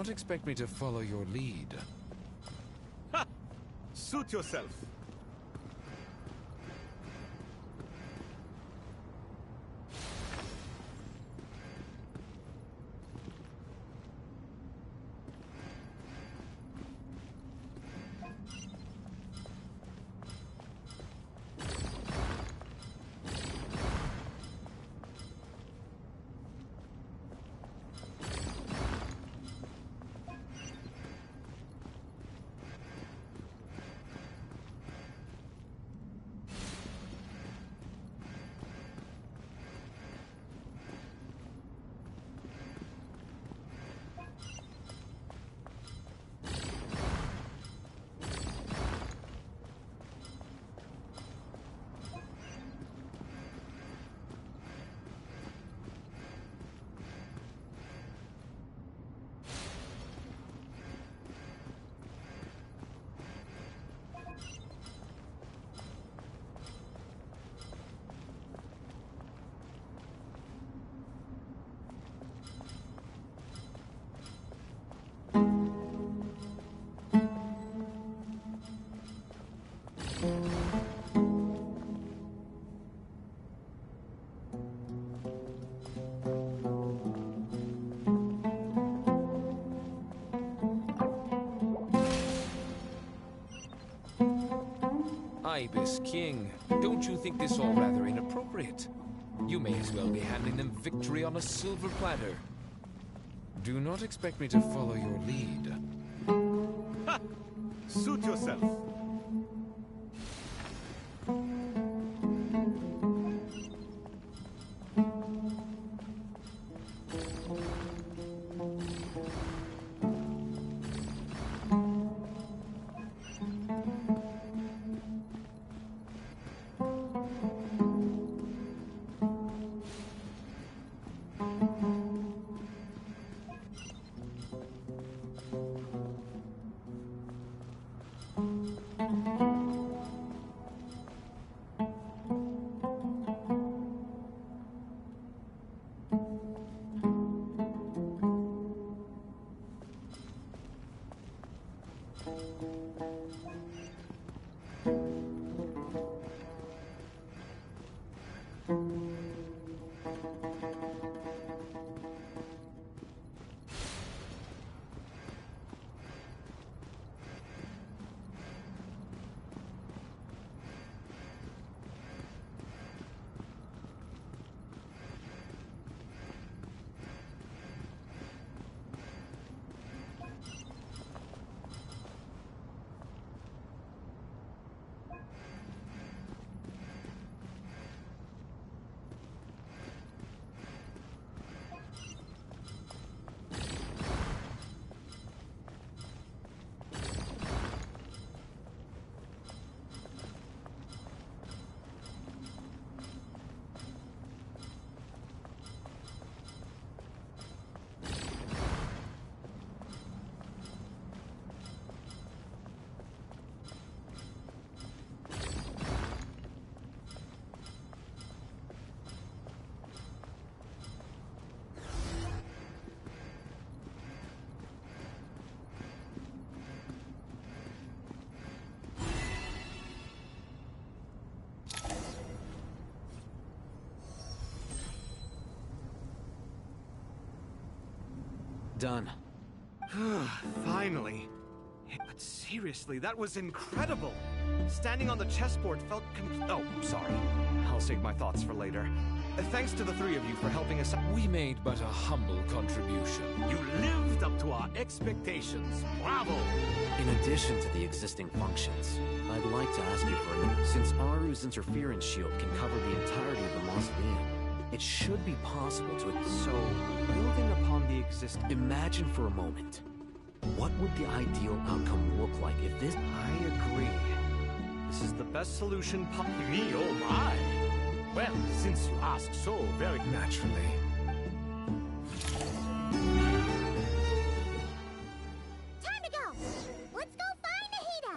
not expect me to follow your lead. Ha! Suit yourself. Ibis King, don't you think this all rather inappropriate? You may as well be handing them victory on a silver platter. Do not expect me to follow your lead. Ha! Suit yourself. Done. Finally. But seriously, that was incredible. Standing on the chessboard felt oh, sorry. I'll save my thoughts for later. Thanks to the three of you for helping us out. We made but a humble contribution. You lived up to our expectations. Bravo! In addition to the existing functions, I'd like to ask you for a minute. Since Aru's interference shield can cover the entirety of the mausoleum, it should be possible to... So, building upon the existing... Imagine for a moment. What would the ideal outcome look like if this... I agree. This is the best solution Me, oh my! Well, since you ask so very naturally. Time to go! Let's go find Nahida!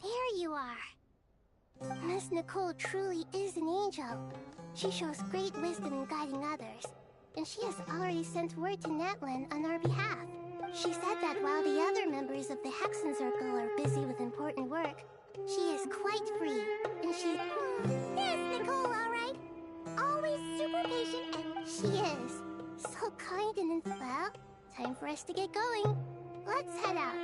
There you are. Nicole truly is an angel. She shows great wisdom in guiding others, and she has already sent word to Natlan on our behalf. She said that while the other members of the Hexen Circle are busy with important work, she is quite free, and she... There's Nicole, all right. Always super patient, and she is. So kind and... Well, time for us to get going. Let's head out.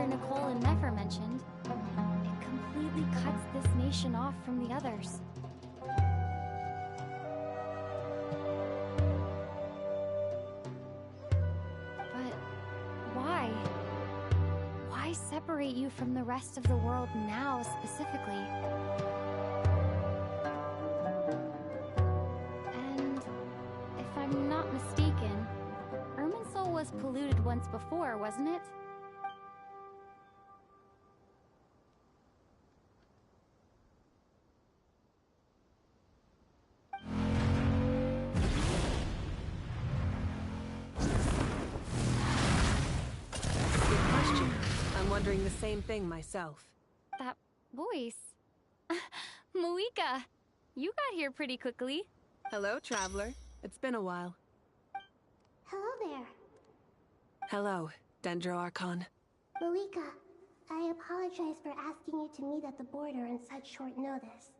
Nicole and Nefer mentioned. It completely cuts this nation off from the others. But why? Why separate you from the rest of the world now, specifically? And if I'm not mistaken, Irminsul was polluted once before, wasn't it? Wondering the same thing myself. That voice. Moika, you got here pretty quickly. Hello, traveler. It's been a while. Hello there. Hello, Dendro Archon. Moika, I apologize for asking you to meet at the border on such short notice.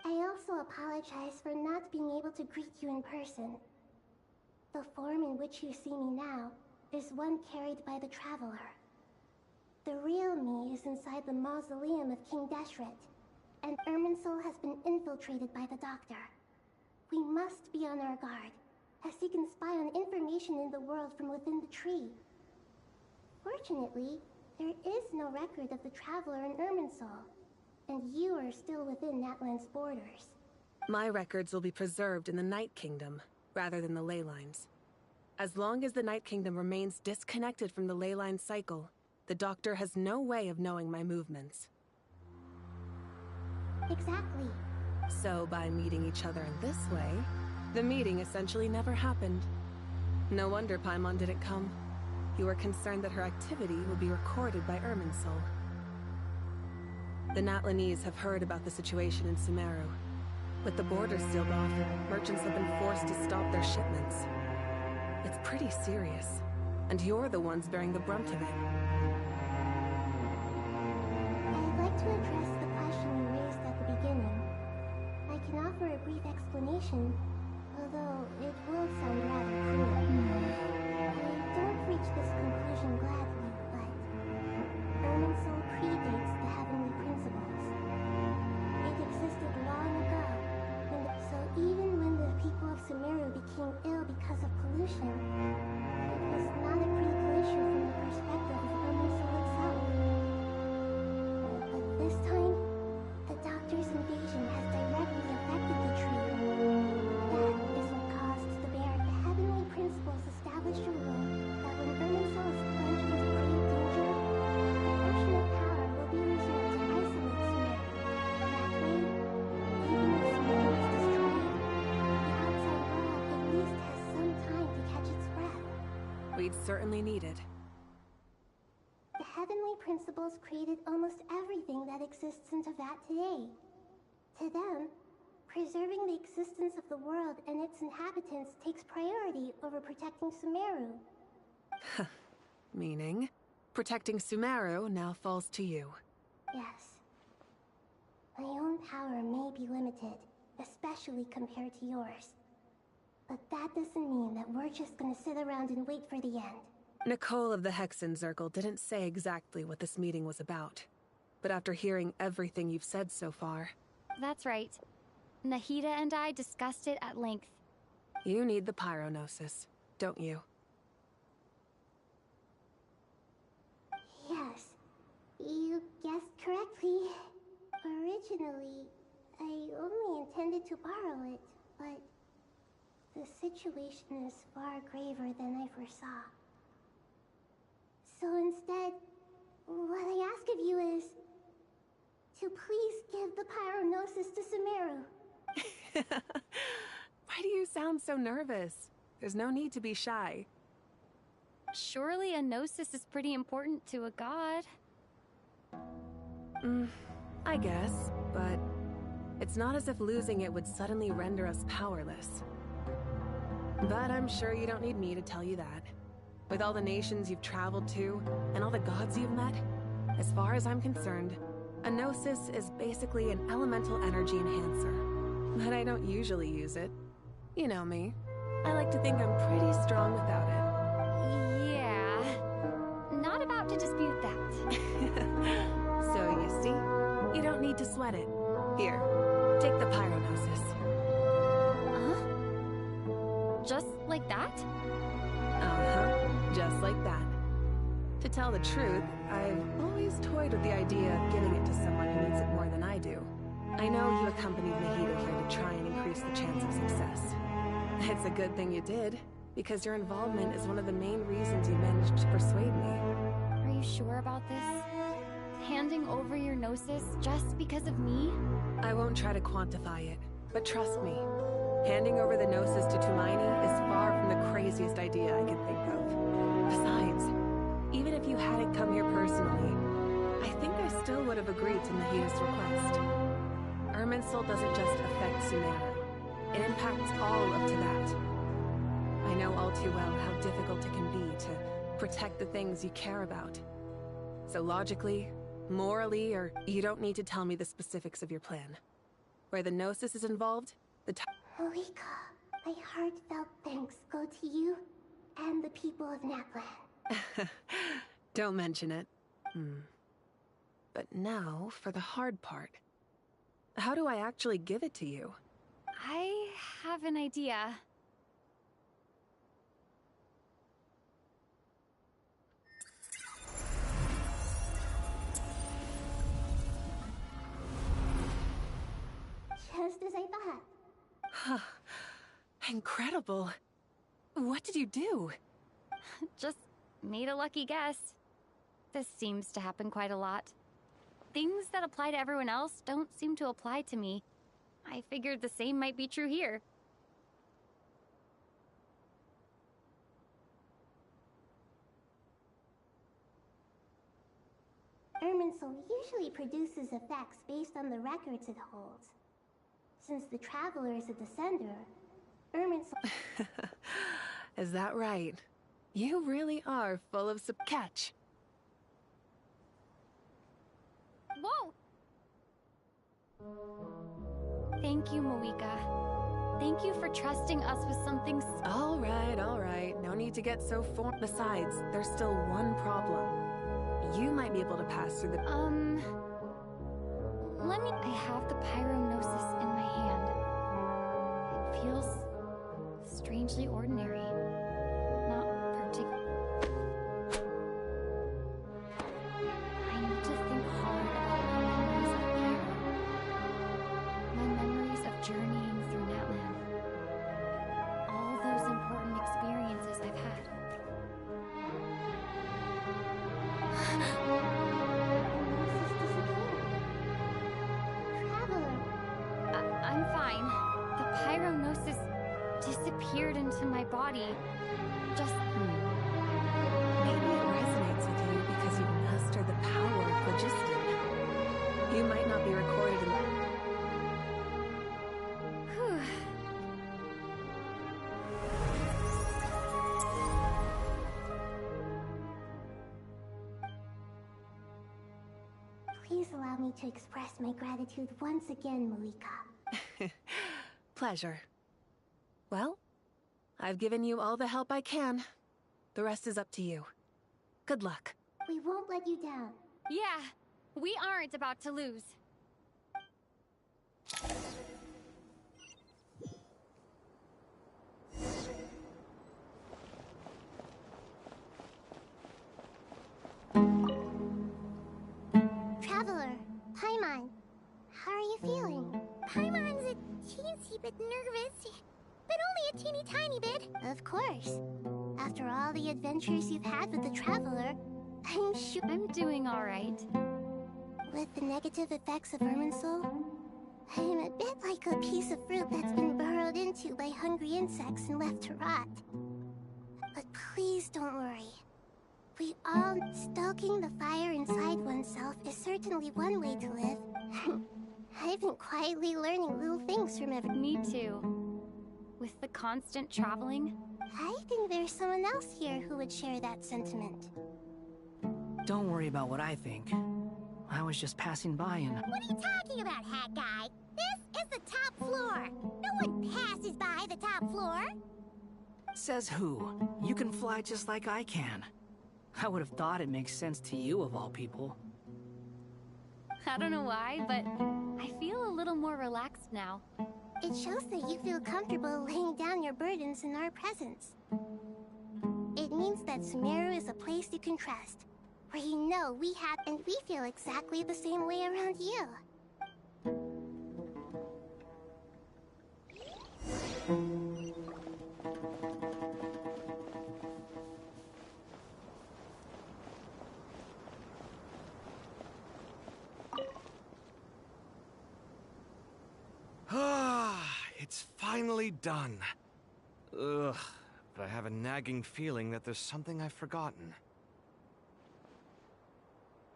I also apologize for not being able to greet you in person. The form in which you see me now is one carried by the Traveler. The real me is inside the mausoleum of King Deshret, and Irminsul has been infiltrated by the Doctor. We must be on our guard, as he can spy on information in the world from within the tree. Fortunately, there is no record of the Traveler in Irminsul, and you are still within Natlan's borders. My records will be preserved in the Night Kingdom, rather than the ley lines. As long as the Night Kingdom remains disconnected from the ley line cycle, the Doctor has no way of knowing my movements. Exactly. So by meeting each other in this way, the meeting essentially never happened. No wonder Paimon didn't come. You were concerned that her activity would be recorded by Irminsul. The Natlanese have heard about the situation in Sumeru. With the borders sealed off, merchants have been forced to stop their shipments. It's pretty serious, and you're the ones bearing the brunt of it. I'd like to address the question you raised at the beginning. I can offer a brief explanation, although it will sound rather cruel. I don't reach this conclusion gladly, but Irminsul predates the Heavenly Principles. It existed long ago, and so even when the people of Sumeru became ill because of pollution, it was not a critical issue from the perspective of Irminsul itself. But this time, the Doctor's invasion has directly affected the tree. That is what caused the Bear. The Heavenly Principles established a rule that when Irminsul is plunged into grave danger, a portion of power will be reserved to isolate Sumeru. That way, even if Sumeru is destroyed, the outside world at least has some time to catch its breath. We'd certainly need it. The heavenly principles created almost everything that exists in Teyvat today. To them, preserving the existence of the world and its inhabitants takes priority over protecting Sumeru. Meaning, protecting Sumeru now falls to you. Yes. My own power may be limited, especially compared to yours. But that doesn't mean that we're just gonna sit around and wait for the end. Nicole of the Hexenzirkel didn't say exactly what this meeting was about. But after hearing everything you've said so far... That's right. Nahida and I discussed it at length. You need the Pyronosis, don't you? Yes, you guessed correctly. Originally, I only intended to borrow it, but the situation is far graver than I foresaw. So instead, what I ask of you is to please give the Pyronosis to Sumeru. Why do you sound so nervous? There's no need to be shy. Surely a gnosis is pretty important to a god. I guess, but it's not as if losing it would suddenly render us powerless. But I'm sure you don't need me to tell you that. With all the nations you've traveled to, and all the gods you've met, as far as I'm concerned, a gnosis is basically an elemental energy enhancer. But I don't usually use it. You know me. I like to think I'm pretty strong without it. Yeah. Not about to dispute that. So you see, you don't need to sweat it. Here, take the Pyronosis. Huh? Just like that? Just like that. To tell the truth, I've always toyed with the idea of giving it to someone who needs it more than I do. I know you accompanied Nahida here to try and increase the chance of success. It's a good thing you did, because your involvement is one of the main reasons you managed to persuade me. Are you sure about this? Handing over your gnosis just because of me? I won't try to quantify it, but trust me, handing over the gnosis to Tumaini is far from the craziest idea I can think of. Besides, even if you hadn't come here personally, I think I still would have agreed to Nahida's request. Irminsul doesn't just affect Sumeru. It impacts all of Teyvat. I know all too well how difficult it can be to protect the things you care about. So logically, morally, or you don't need to tell me the specifics of your plan. Where the Gnosis is involved, the Moika, my heartfelt thanks go to you and the people of Natlan. Don't mention it. But now, for the hard part. How do I actually give it to you? I have an idea. Just as I thought. Incredible. What did you do? Just made a lucky guess. This seems to happen quite a lot. Things that apply to everyone else don't seem to apply to me. I figured the same might be true here. Irminsul usually produces effects based on the records it holds. Since the Traveler is a descender, Irminsul... Is that right? You really are full of catch. Whoa! Thank you, Moika. Thank you for trusting us with something All right. No need to get so Besides, there's still one problem. You might be able to pass through the... I have the Pyronosis in my hand. It feels strangely ordinary. Not particular. I need to think hard about my memories of journeying through Natlan. All those important experiences I've had. I'm fine. The Pyronosis disappeared into my body. Just allow me to express my gratitude once again, Malika. Pleasure. Well, I've given you all the help I can. The rest is up to you. Good luck. We won't let you down. Yeah, we aren't about to lose. Traveler, Paimon, how are you feeling? Paimon's a teensy bit nervous, but only a teeny tiny bit. Of course. After all the adventures you've had with the Traveler, I'm sure... I'm doing all right. With the negative effects of Irminsul, I'm a bit like a piece of fruit that's been burrowed into by hungry insects and left to rot. But please don't worry. We all... Stoking the fire inside oneself is certainly one way to live. I've been quietly learning little things from every... Me too. With the constant traveling, I think there's someone else here who would share that sentiment. Don't worry about what I think. I was just passing by and... What are you talking about, hat guy? This is the top floor. No one passes by the top floor. Says who? You can fly just like I can. I would have thought it makes sense to you of all people. I don't know why, but I feel a little more relaxed now. It shows that you feel comfortable laying down your burdens in our presence. It means that Sumeru is a place you can trust, where you know we have and we feel exactly the same way around you. It's finally done. Ugh, but I have a nagging feeling that there's something I've forgotten.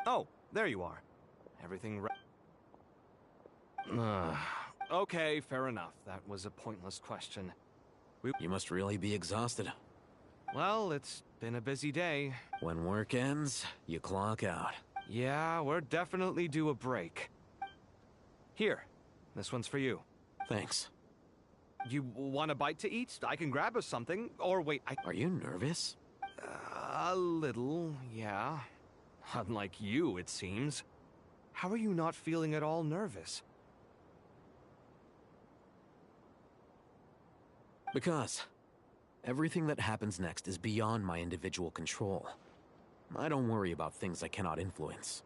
Oh, there you are. Everything okay, fair enough. That was a pointless question. You must really be exhausted. Well, it's been a busy day. When work ends, you clock out. Yeah, we're definitely due a break. Here, this one's for you. Thanks. You want a bite to eat? I can grab us something. Or wait, Are you nervous? A little, yeah. Unlike you, it seems. How are you not feeling at all nervous? Because everything that happens next is beyond my individual control. I don't worry about things I cannot influence.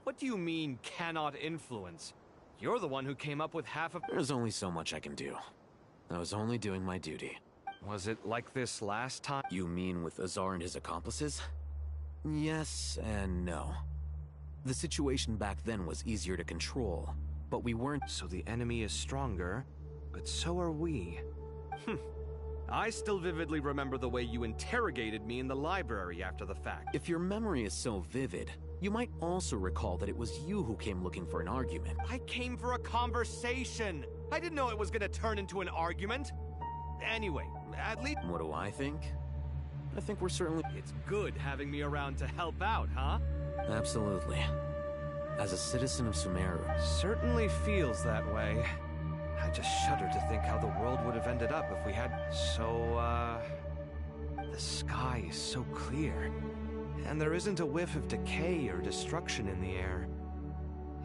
What do you mean, cannot influence? You're the one who came up with half of... There's only so much I can do. I was only doing my duty. Was it like this last time? You mean with Azar and his accomplices? Yes and no. The situation back then was easier to control, but we weren't... So the enemy is stronger, but so are we. I still vividly remember the way you interrogated me in the library after the fact. If your memory is so vivid, you might also recall that it was you who came looking for an argument. I came for a conversation! I didn't know it was gonna turn into an argument! Anyway, at least... What do I think? I think we're certainly... It's good having me around to help out, huh? Absolutely. As a citizen of Sumeru... Certainly feels that way. I just shudder to think how the world would have ended up if we had... The sky is so clear. And there isn't a whiff of decay or destruction in the air.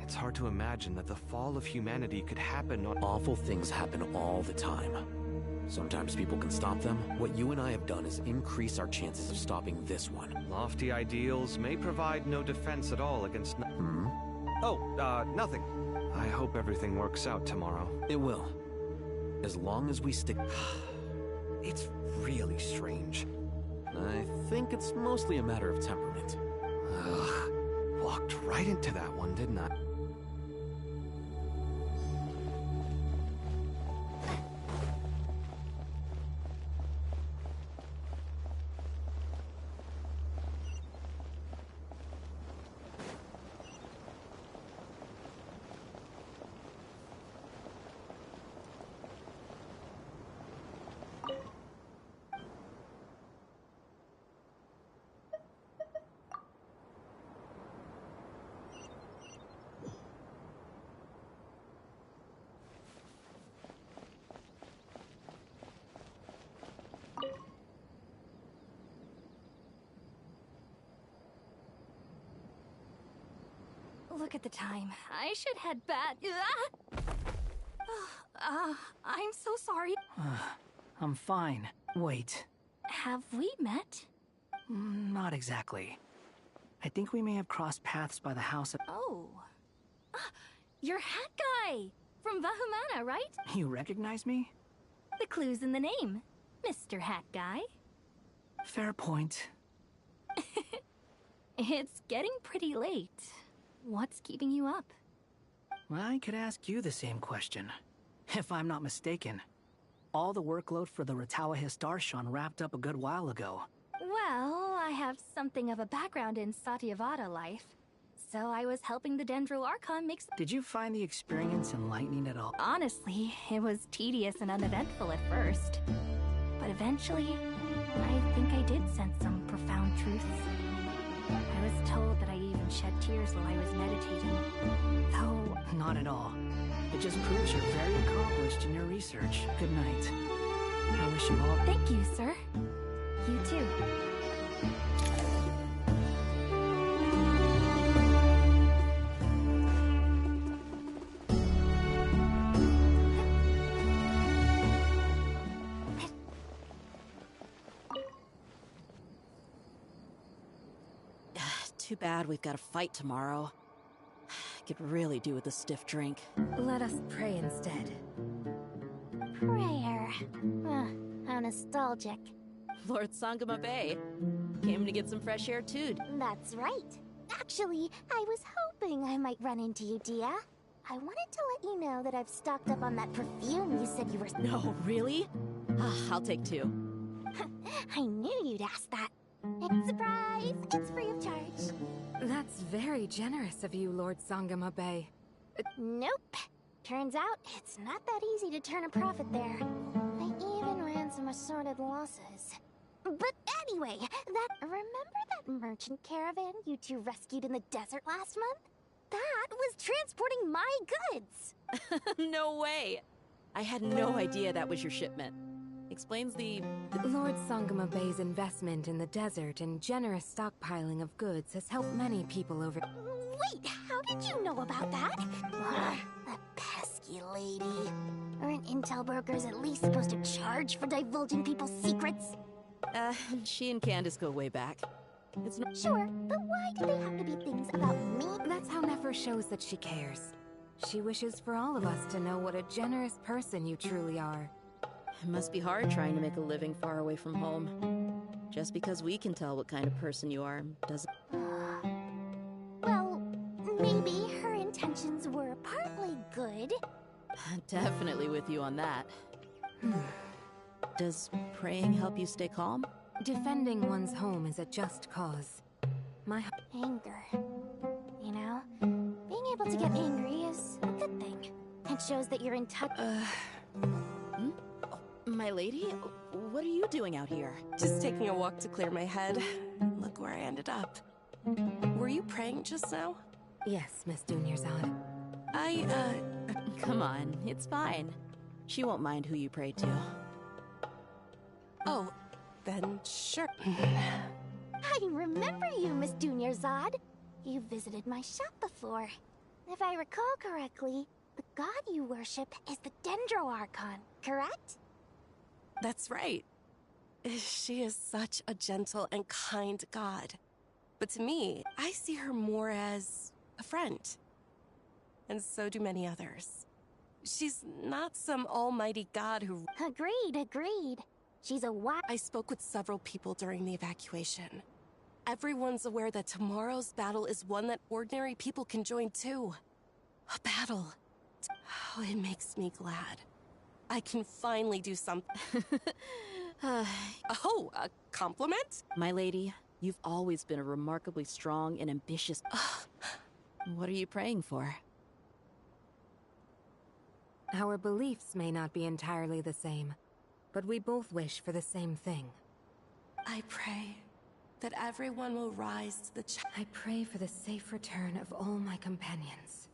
It's hard to imagine that the fall of humanity could happen on... Awful things happen all the time. Sometimes people can stop them. What you and I have done is increase our chances of stopping this one. Lofty ideals may provide no defense at all against... nothing. I hope everything works out tomorrow. It will. As long as we stick... It's really strange. I think it's mostly a matter of temperament. Ugh. Walked right into that one, didn't I? Look at the time. I should head back. I'm so sorry. I'm fine. Wait. Have we met? Not exactly. I think we may have crossed paths by the house. Oh. You're Hat Guy! From Vahumana, right? You recognize me? The clue's in the name. Mr. Hat Guy. Fair point. It's getting pretty late. What's keeping you up? I could ask you the same question. If I'm not mistaken, all the workload for the Ratawa Histarshan wrapped up a good while ago. Well, I have something of a background in Satyavada life, so I was helping the Dendro Archon make Did you find the experience enlightening at all? Honestly, it was tedious and uneventful at first. But eventually, I think I did sense some profound truths. I was told that I even shed tears while I was meditating. Though... Not at all. It just proves you're very accomplished in your research. Good night. I wish you all... Thank you, sir. You too. Too bad we've got a fight tomorrow. Could really do with a stiff drink. Let us pray instead. Prayer. How nostalgic. Lord Sangama Bay came to get some fresh air too. That's right. Actually, I was hoping I might run into you, Dia. I wanted to let you know that I've stocked up on that perfume you said you were... No, really? I'll take 2. I knew you'd ask that. Surprise! It's free of charge. That's very generous of you, Lord Sangama Bay. Nope. Turns out, it's not that easy to turn a profit there. I even ran some assorted losses. But anyway, remember that merchant caravan you two rescued in the desert last month? That was transporting my goods! No way! I had no idea that was your shipment. Explains the... Lord Sangama Bay's investment in the desert and generous stockpiling of goods has helped many people over... Wait, how did you know about that? That pesky lady. Aren't intel brokers at least supposed to charge for divulging people's secrets? She and Candace go way back. It's not... Sure, but why do they have to be things about me? That's how Nefer shows that she cares. She wishes for all of us to know what a generous person you truly are. It must be hard trying to make a living far away from home. Just because we can tell what kind of person you are doesn't... Well, maybe her intentions were partly good. Definitely with you on that. Does praying help you stay calm? Defending one's home is a just cause. My anger. You know, being able to get angry is a good thing. It shows that you're in touch. My lady, what are you doing out here? Just taking a walk to clear my head. Look where I ended up. Were you praying just now? Yes, Miss Dunyarzad. Come on, it's fine. She won't mind who you pray to. Oh, then sure. I remember you, Miss Dunyarzad. You visited my shop before. If I recall correctly, the god you worship is the Dendro Archon, correct? That's right. She is such a gentle and kind god. But to me, I see her more as a friend. And so do many others. She's not some almighty god who... Agreed. She's a wise... I spoke with several people during the evacuation. Everyone's aware that tomorrow's battle is one that ordinary people can join too. A battle. Oh, it makes me glad. I can finally do something. Oh, a compliment? My lady, you've always been a remarkably strong and ambitious... What are you praying for? Our beliefs may not be entirely the same, but we both wish for the same thing. I pray that everyone will rise to the I pray for the safe return of all my companions.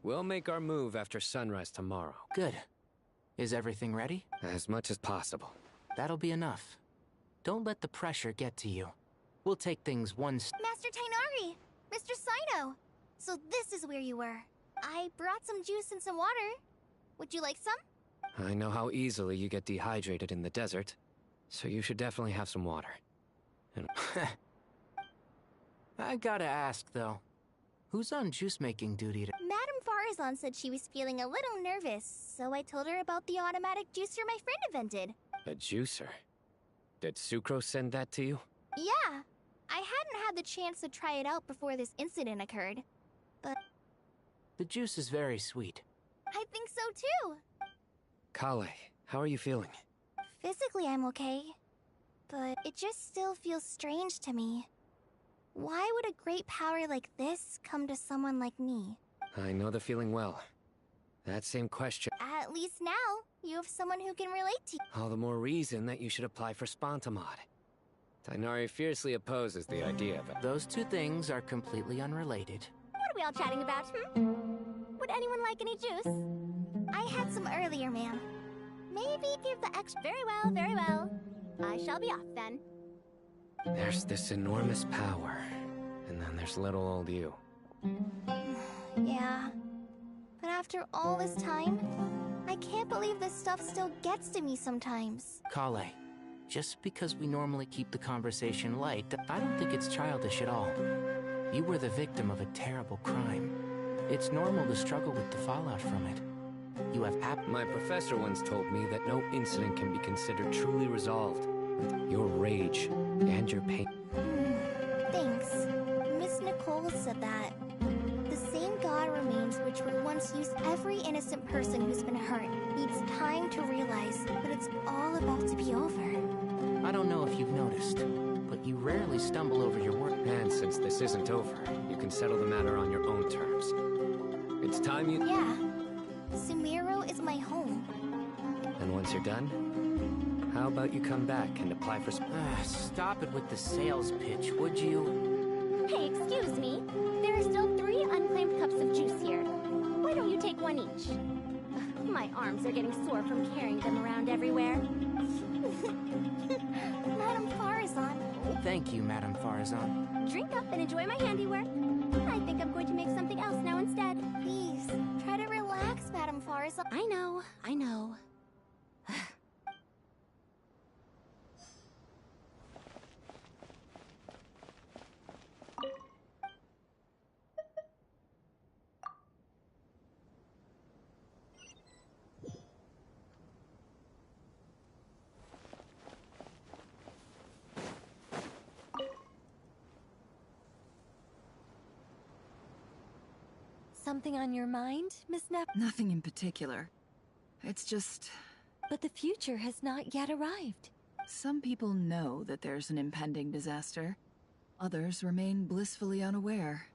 We'll make our move after sunrise tomorrow. Good. Is everything ready? As much as possible. That'll be enough. Don't let the pressure get to you. We'll take things one Master Tainari! Mr. Sino! So this is where you were. I brought some juice and some water. Would you like some? I know how easily you get dehydrated in the desert, so you should definitely have some water. And I gotta ask, though. Who's on juice-making duty to— Madame Farazan said she was feeling a little nervous, so I told her about the automatic juicer my friend invented. a juicer? Did Sucrose send that to you? Yeah. I hadn't had the chance to try it out before this incident occurred. But The juice is very sweet. I think so too. Kale, how are you feeling? Physically, I'm okay. But it just still feels strange to me. Why would a great power like this come to someone like me? I know the feeling well. That same question. At least now, you have someone who can relate to you. All the more reason that you should apply for Spontamod. Tainari fiercely opposes the idea of it. Those two things are completely unrelated. What are we all chatting about, Would anyone like any juice? I had some earlier, ma'am. Maybe give the extra— Very well, very well. I shall be off then. There's this enormous power, and then there's little old you. Yeah. But after all this time, I can't believe this stuff still gets to me sometimes. Kale, just because we normally keep the conversation light, I don't think it's childish at all. You were the victim of a terrible crime. It's normal to struggle with the fallout from it. You have My professor once told me that no incident can be considered truly resolved. Your rage and your pain. Thanks. Miss Nicole said that. The same God remains which would once use every innocent person who's been hurt needs time to realize that it's all about to be over. I don't know if you've noticed, but you rarely stumble over your work. And since this isn't over, you can settle the matter on your own terms. It's time you— Yeah. Sumiro is my home. And once you're done, how about you come back and apply for Stop it with the sales pitch, would you? Hey, excuse me. There are still 3 unclaimed cups of juice here. Why don't you take one each? My arms are getting sore from carrying them around everywhere. Madame Farazan. Thank you, Madame Farazan. Drink up and enjoy my handiwork. I think I'm going to make something else now instead. Please, try to relax, Madame Farazan. I know, I know. Something on your mind, Miss Neff? Nothing in particular. It's just... But the future has not yet arrived. Some people know that there's an impending disaster. Others remain blissfully unaware.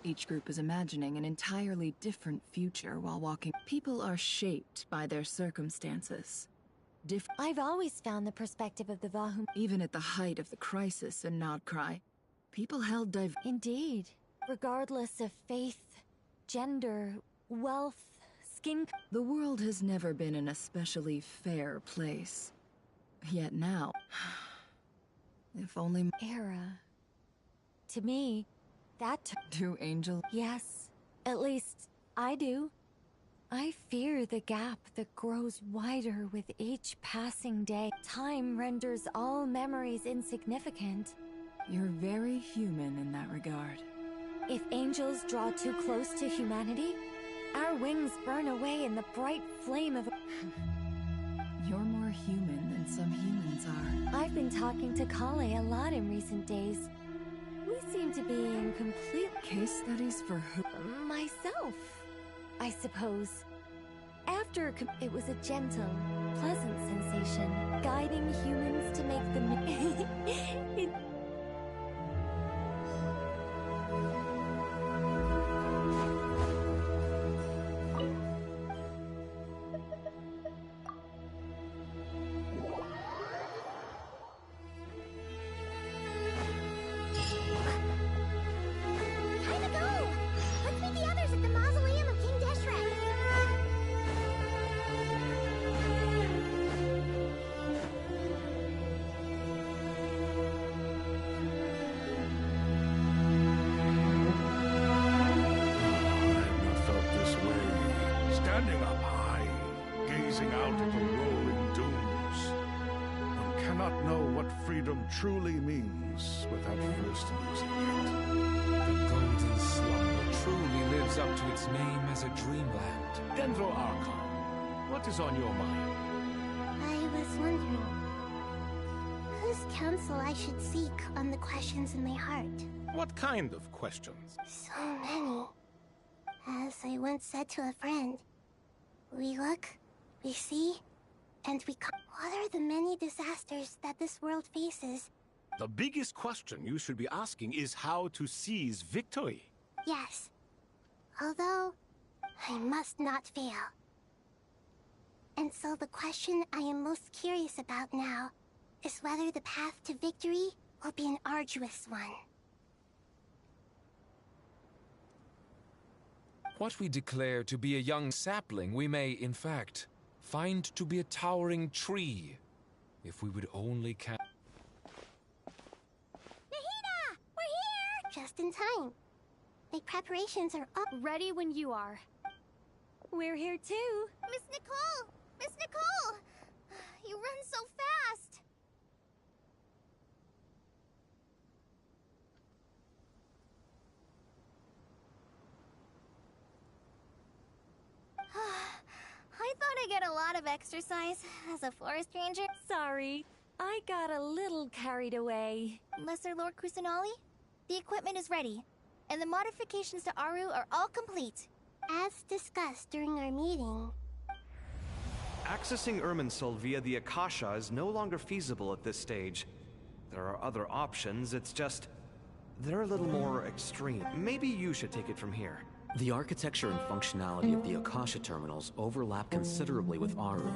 Each group is imagining an entirely different future while walking. People are shaped by their circumstances. I've always found the perspective of the Vahum. Even at the height of the crisis in Nodcry, people held Indeed. Regardless of faith, gender, wealth, skin... The world has never been an especially fair place. Yet now... if only... Era. To me, that... Do Angel... Yes. At least, I do. I fear the gap that grows wider with each passing day. Time renders all memories insignificant. You're very human in that regard. If angels draw too close to humanity, our wings burn away in the bright flame of... You're more human than some humans are. I've been talking to Kale a lot in recent days. We seem to be in complete... Case studies for who? Myself, I suppose. After it was a gentle, pleasant sensation, guiding humans to make them... Time to go! Let's meet the others at the Mausoleum of King out at the rolling dunes. One cannot know what freedom truly means without first losing it. The golden slumber truly lives up to its name as a dreamland. Dendro Archon, what is on your mind? I was wondering whose counsel I should seek on the questions in my heart. What kind of questions? So many. As I once said to a friend, we look, we see, and we what are the many disasters that this world faces? The biggest question you should be asking is how to seize victory. Yes. Although, I must not fail. And so the question I am most curious about now is whether the path to victory will be an arduous one. What we declare to be a young sapling, we may, in fact, find to be a towering tree. If we would only Nahida! We're here! Just in time. The preparations are up. Ready when you are. We're here too. Miss Nicole! Miss Nicole! You run so fast! I thought I'd get a lot of exercise as a forest ranger. Sorry, I got a little carried away. Lesser Lord Kusanali, the equipment is ready, and the modifications to Aru are all complete. As discussed during our meeting, Accessing Irminsul via the Akasha is no longer feasible at this stage. There are other options, it's just... they're a little more extreme. Maybe you should take it from here. The architecture and functionality of the Akasha terminals overlap considerably with Aru.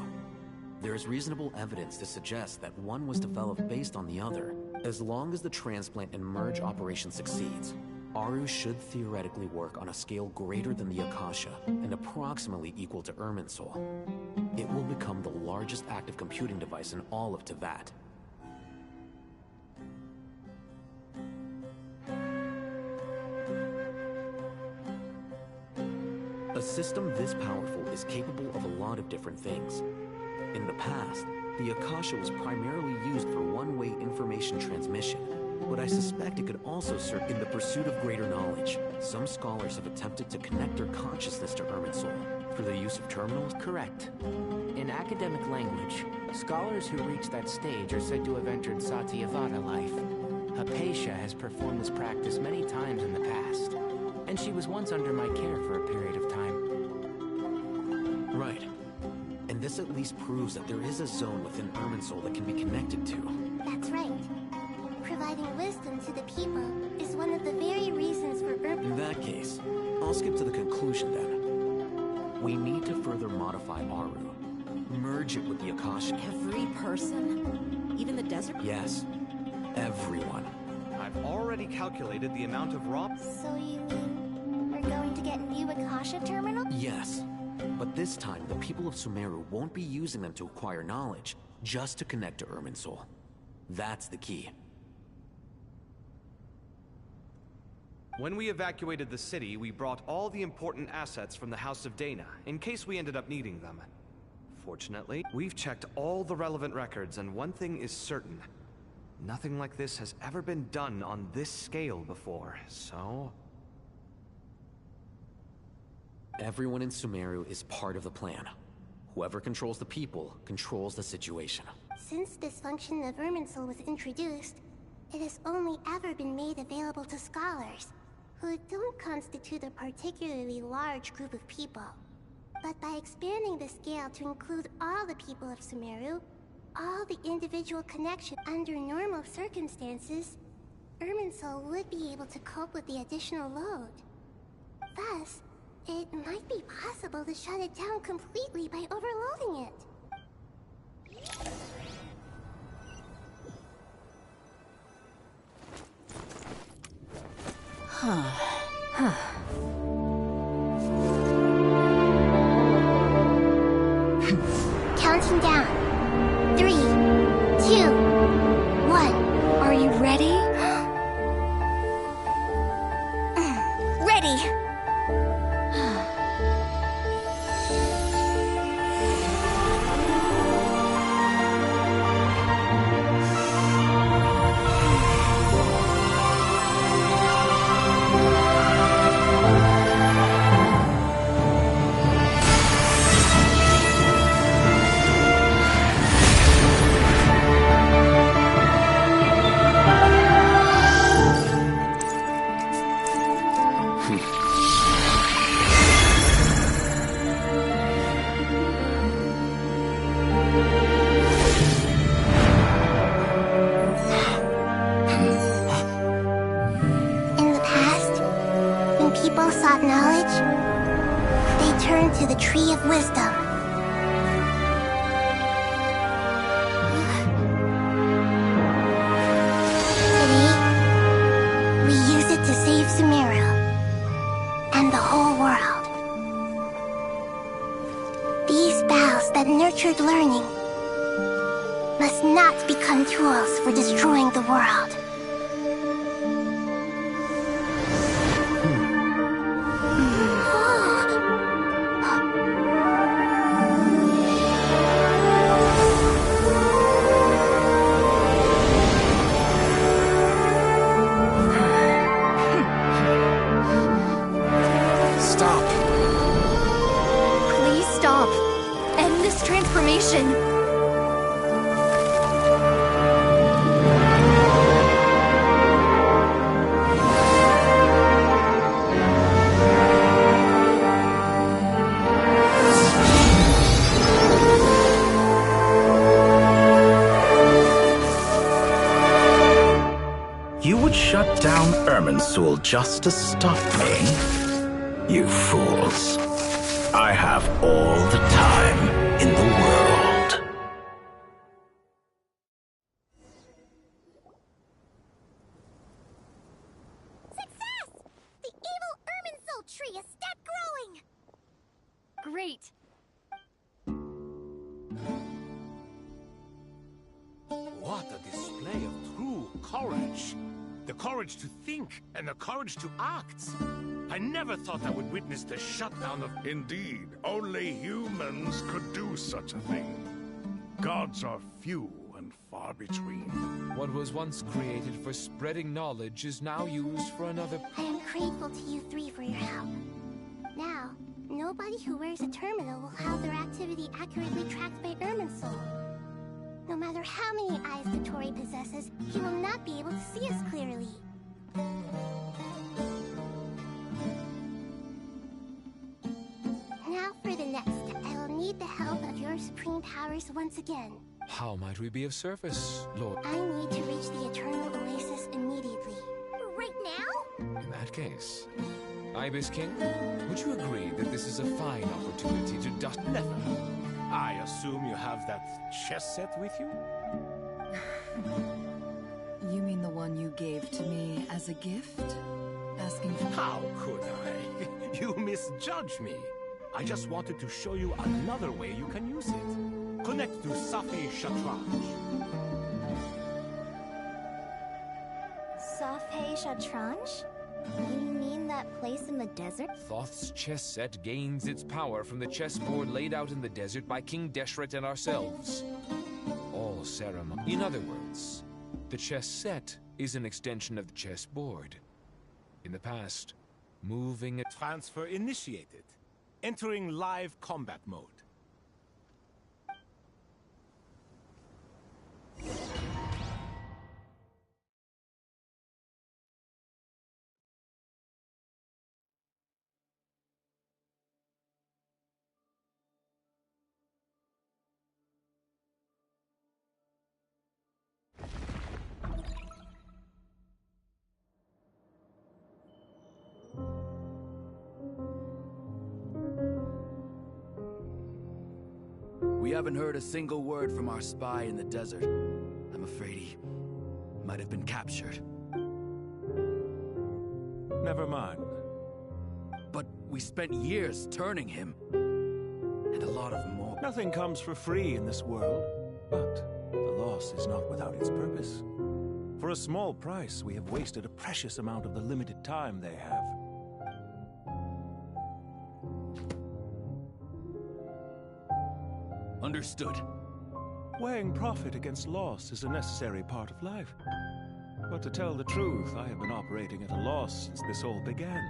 There is reasonable evidence to suggest that one was developed based on the other. As long as the transplant and merge operation succeeds, Aru should theoretically work on a scale greater than the Akasha and approximately equal to Irminsul. It will become the largest active computing device in all of Teyvat. A system this powerful is capable of a lot of different things. In the past, the Akasha was primarily used for one-way information transmission, but I suspect it could also serve in the pursuit of greater knowledge. Some scholars have attempted to connect their consciousness to Irminsul through the use of terminals. Correct. In academic language, scholars who reach that stage are said to have entered Satyavada life. Hypatia has performed this practice many times in the past, and she was once under my care for a period of time. Right. And this at least proves that there is a zone within Irminsul that can be connected to. that's right. Providing wisdom to the people is one of the very reasons for In that case, I'll skip to the conclusion then. We need to further modify Aru. Merge it with the Akasha. Every person? Even the desert? Yes. Everyone. I've already calculated the amount of raw... So you mean we're going to get new Akasha terminal? Yes. But this time, the people of Sumeru won't be using them to acquire knowledge, just to connect to Irminsul. That's the key. When we evacuated the city, we brought all the important assets from the House of Dana, in case we ended up needing them. Fortunately, we've checked all the relevant records, and one thing is certain. Nothing like this has ever been done on this scale before, so... Everyone in Sumeru is part of the plan. Whoever controls the people, controls the situation. Since this function of Irminsul was introduced, it has only ever been made available to scholars, who don't constitute a particularly large group of people. But by expanding the scale to include all the people of Sumeru, all the individual connections under normal circumstances, Irminsul would be able to cope with the additional load. Thus, it might be possible to shut it down completely by overloading it. Counting down. 3, 2, 1. Are you ready? Ready! people sought knowledge, they turned to the Tree of Wisdom. Today, we use it to save Sumeru and the whole world. These boughs that nurtured learning must not become tools for destroying the world. Transformation. You would shut down Irminsul just to stop me? You fools. I have all the time in the world. Success! The evil Irminsul tree is step growing! Great. What a display of true courage. The courage to think and the courage to act. I never thought I would witness the shutdown of... Indeed, only humans could do such a thing. Gods are few and far between. What was once created for spreading knowledge is now used for another... I am grateful to you three for your help. Now, nobody who wears a terminal will have their activity accurately tracked by Irminsul. No matter how many eyes Dottore possesses, he will not be able to see us clearly. Now for the next step. I will need the help of your supreme powers once again. How might we be of service, Lord? I need to reach the Eternal Oasis immediately. Right now? In that case, Ibis King, would you agree that this is a fine opportunity to dust... Never. I assume you have that chess set with you? You mean the one you gave to me as a gift? Asking for... How could I? You misjudge me. I just wanted to show you another way you can use it. Connect to Safi Shatranj. Safi Shatranj? You mean that place in the desert? Thoth's chess set gains its power from the chessboard laid out in the desert by King Deshret and ourselves. All ceremony. In other words, the chess set is an extension of the chessboard. In the past, moving... Transfer initiated. Entering live combat mode. We haven't heard a single word from our spy in the desert. I'm afraid he might have been captured. Never mind. But we spent years turning him. And a lot of more. Nothing comes for free in this world. But the loss is not without its purpose. For a small price, we have wasted a precious amount of the limited time they have. Understood. Weighing profit against loss is a necessary part of life. But to tell the truth, I have been operating at a loss since this all began.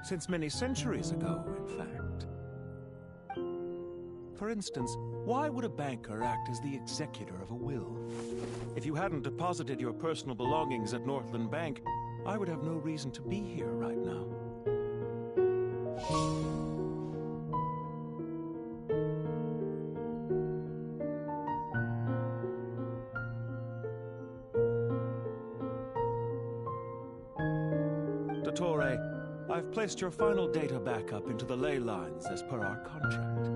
Since many centuries ago, in fact. For instance, why would a banker act as the executor of a will? If you hadn't deposited your personal belongings at Northland Bank, I would have no reason to be here right now. Dottore, I've placed your final data backup into the ley lines as per our contract.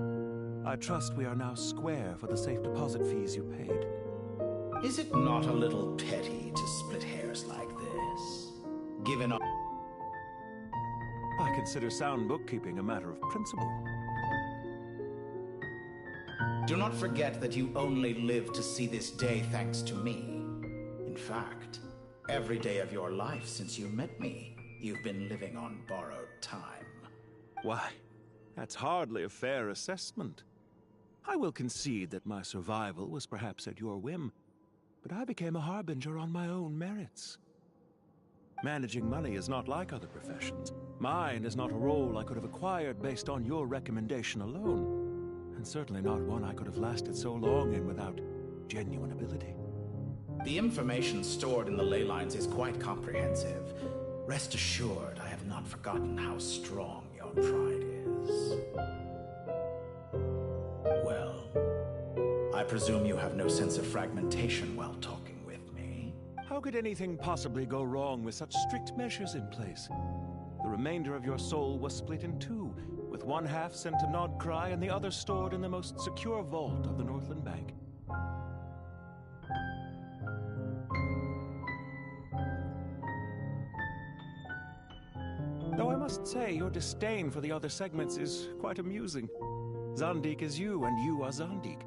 I trust we are now square for the safe deposit fees you paid. Is it not a little petty to split hairs like this? Given all... I consider sound bookkeeping a matter of principle. Do not forget that you only live to see this day thanks to me. In fact, every day of your life since you met me, you've been living on borrowed time. Why, that's hardly a fair assessment. I will concede that my survival was perhaps at your whim, but I became a harbinger on my own merits. Managing money is not like other professions. Mine is not a role I could have acquired based on your recommendation alone, and certainly not one I could have lasted so long in without genuine ability. The information stored in the ley lines is quite comprehensive. Rest assured, I have not forgotten how strong your pride is. Well, I presume you have no sense of fragmentation while talking with me. How could anything possibly go wrong with such strict measures in place? The remainder of your soul was split in two, with one half sent to Nodcry and the other stored in the most secure vault of the Northland Bank. Though I must say, your disdain for the other segments is quite amusing. Zandik is you, and you are Zandik.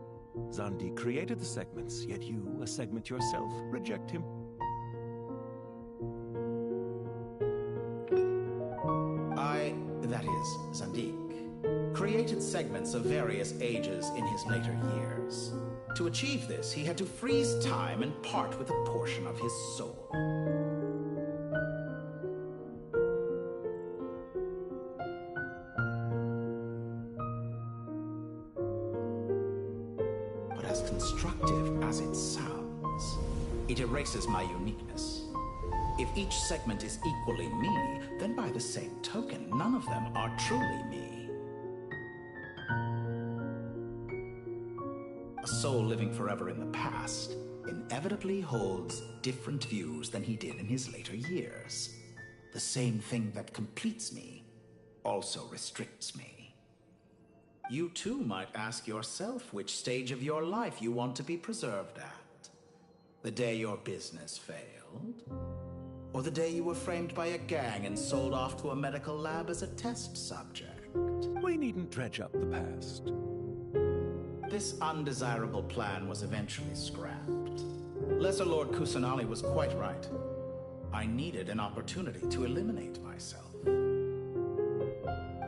Zandik created the segments, yet you, a segment yourself, reject him. That is, Zandik, created segments of various ages in his later years. To achieve this, he had to freeze time and part with a portion of his soul. But as constructive as it sounds, it erases my uniqueness. If each segment is equally me, then by the same token, none of them are truly me. A soul living forever in the past inevitably holds different views than he did in his later years. The same thing that completes me also restricts me. You too might ask yourself which stage of your life you want to be preserved at. The day your business failed? Or the day you were framed by a gang and sold off to a medical lab as a test subject? We needn't dredge up the past. This undesirable plan was eventually scrapped. Lesser Lord Kusanali was quite right. I needed an opportunity to eliminate myself.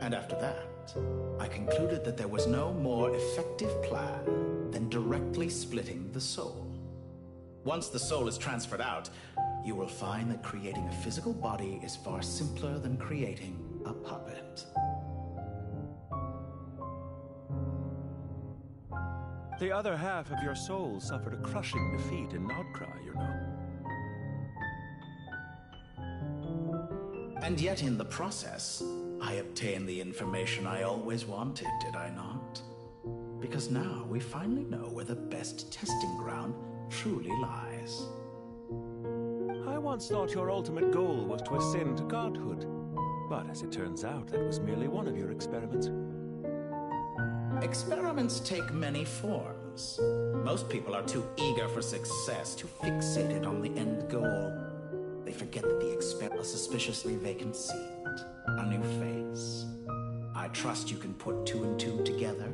And after that, I concluded that there was no more effective plan than directly splitting the soul. Once the soul is transferred out, you will find that creating a physical body is far simpler than creating a puppet. The other half of your soul suffered a crushing defeat in Nodcry, you know. And yet in the process, I obtained the information I always wanted, did I not? Because now we finally know where the best testing ground truly lies. I once thought your ultimate goal was to ascend to godhood, but as it turns out, that was merely one of your experiments. Experiments take many forms. Most people are too eager for success, too fixated on the end goal. They forget that the experiment is a suspiciously vacant seat, a new face. I trust you can put two and two together.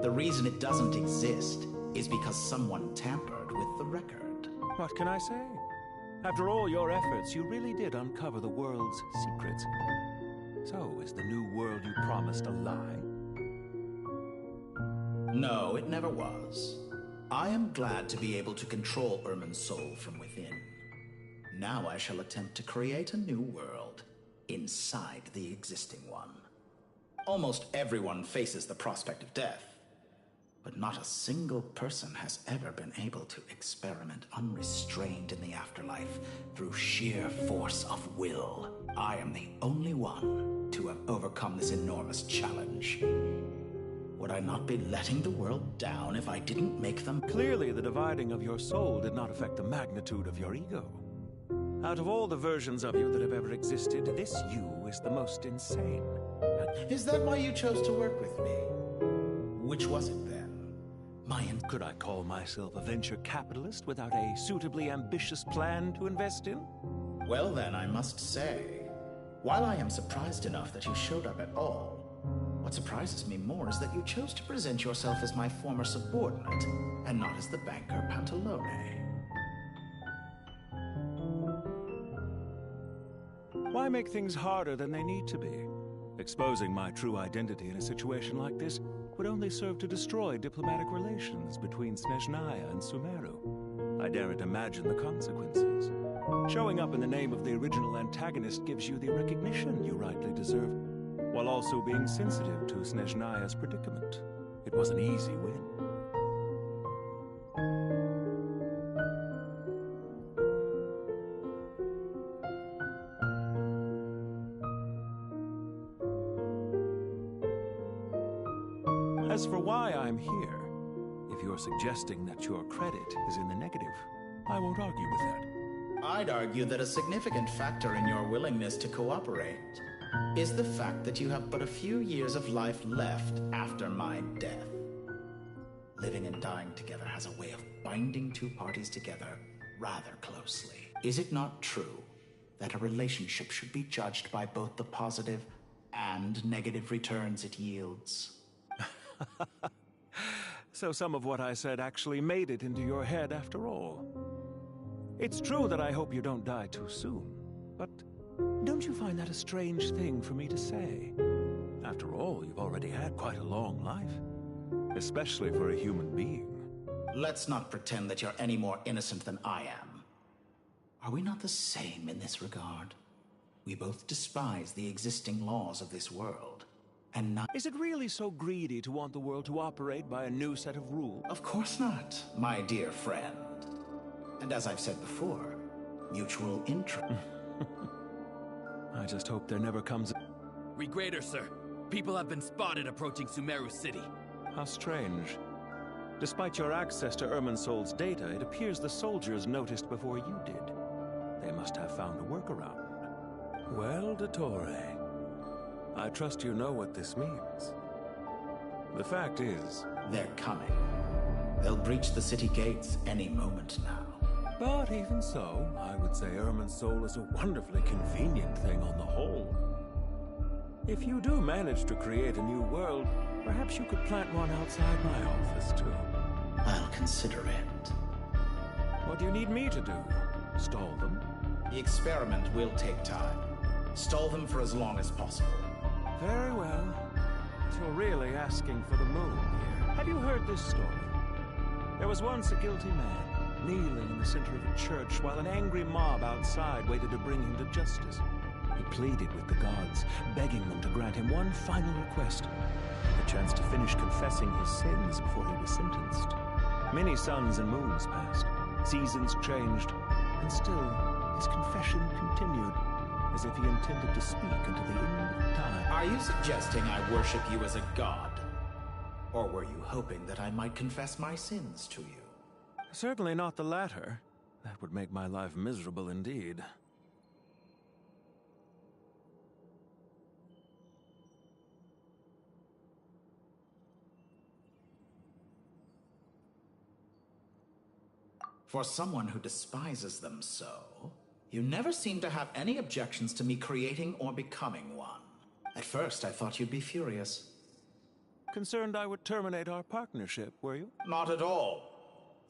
The reason it doesn't exist is because someone tampered with the record. What can I say? After all your efforts, you really did uncover the world's secrets. So, is the new world you promised a lie? No, it never was. I am glad to be able to control Irmin's soul from within. Now I shall attempt to create a new world inside the existing one. Almost everyone faces the prospect of death, but not a single person has ever been able to experiment unrestrained in the afterlife through sheer force of will. I am the only one to have overcome this enormous challenge. Would I not be letting the world down if I didn't make them? Clearly, the dividing of your soul did not affect the magnitude of your ego. Out of all the versions of you that have ever existed, this you is the most insane. Is that why you chose to work with me? Which was it then? Could I call myself a venture capitalist without a suitably ambitious plan to invest in? Well then, I must say, while I am surprised enough that you showed up at all, what surprises me more is that you chose to present yourself as my former subordinate, and not as the banker Pantalone. Why make things harder than they need to be? Exposing my true identity in a situation like this would only serve to destroy diplomatic relations between Snezhnaya and Sumeru. I daren't imagine the consequences. Showing up in the name of the original antagonist gives you the recognition you rightly deserve, while also being sensitive to Snezhnaya's predicament. It was an easy win. As for why I'm here, if you're suggesting that your credit is in the negative, I won't argue with that. I'd argue that a significant factor in your willingness to cooperate is the fact that you have but a few years of life left after my death. Living and dying together has a way of binding two parties together rather closely. Is it not true that a relationship should be judged by both the positive and negative returns it yields? So some of what I said actually made it into your head after all. It's true that I hope you don't die too soon, but don't you find that a strange thing for me to say? After all, you've already had quite a long life, especially for a human being. Let's not pretend that you're any more innocent than I am. Are we not the same in this regard? We both despise the existing laws of this world. And not— Is it really so greedy to want the world to operate by a new set of rules? Of course not, my dear friend. And as I've said before, mutual interest. I just hope there never comes a— Regrader, sir. People have been spotted approaching Sumeru City. How strange. Despite your access to Irminsol's data, it appears the soldiers noticed before you did. They must have found a workaround. Well, Dottore, I trust you know what this means. The fact is— They're coming. They'll breach the city gates any moment now. But even so, I would say Irminsol is a wonderfully convenient thing on the whole. If you do manage to create a new world, perhaps you could plant one outside my office, too. I'll consider it. What do you need me to do? Stall them? The experiment will take time. Stall them for as long as possible. Very well. But you're really asking for the moon here. Have you heard this story? There was once a guilty man, kneeling in the center of a church while an angry mob outside waited to bring him to justice. He pleaded with the gods, begging them to grant him one final request, the chance to finish confessing his sins before he was sentenced. Many suns and moons passed, seasons changed, and still his confession continued, as if he intended to speak until the end of time. Are you suggesting I worship you as a god? Or were you hoping that I might confess my sins to you? Certainly not the latter. That would make my life miserable indeed. For someone who despises them so, you never seem to have any objections to me creating or becoming one. At first, I thought you'd be furious. Concerned I would terminate our partnership, were you? Not at all.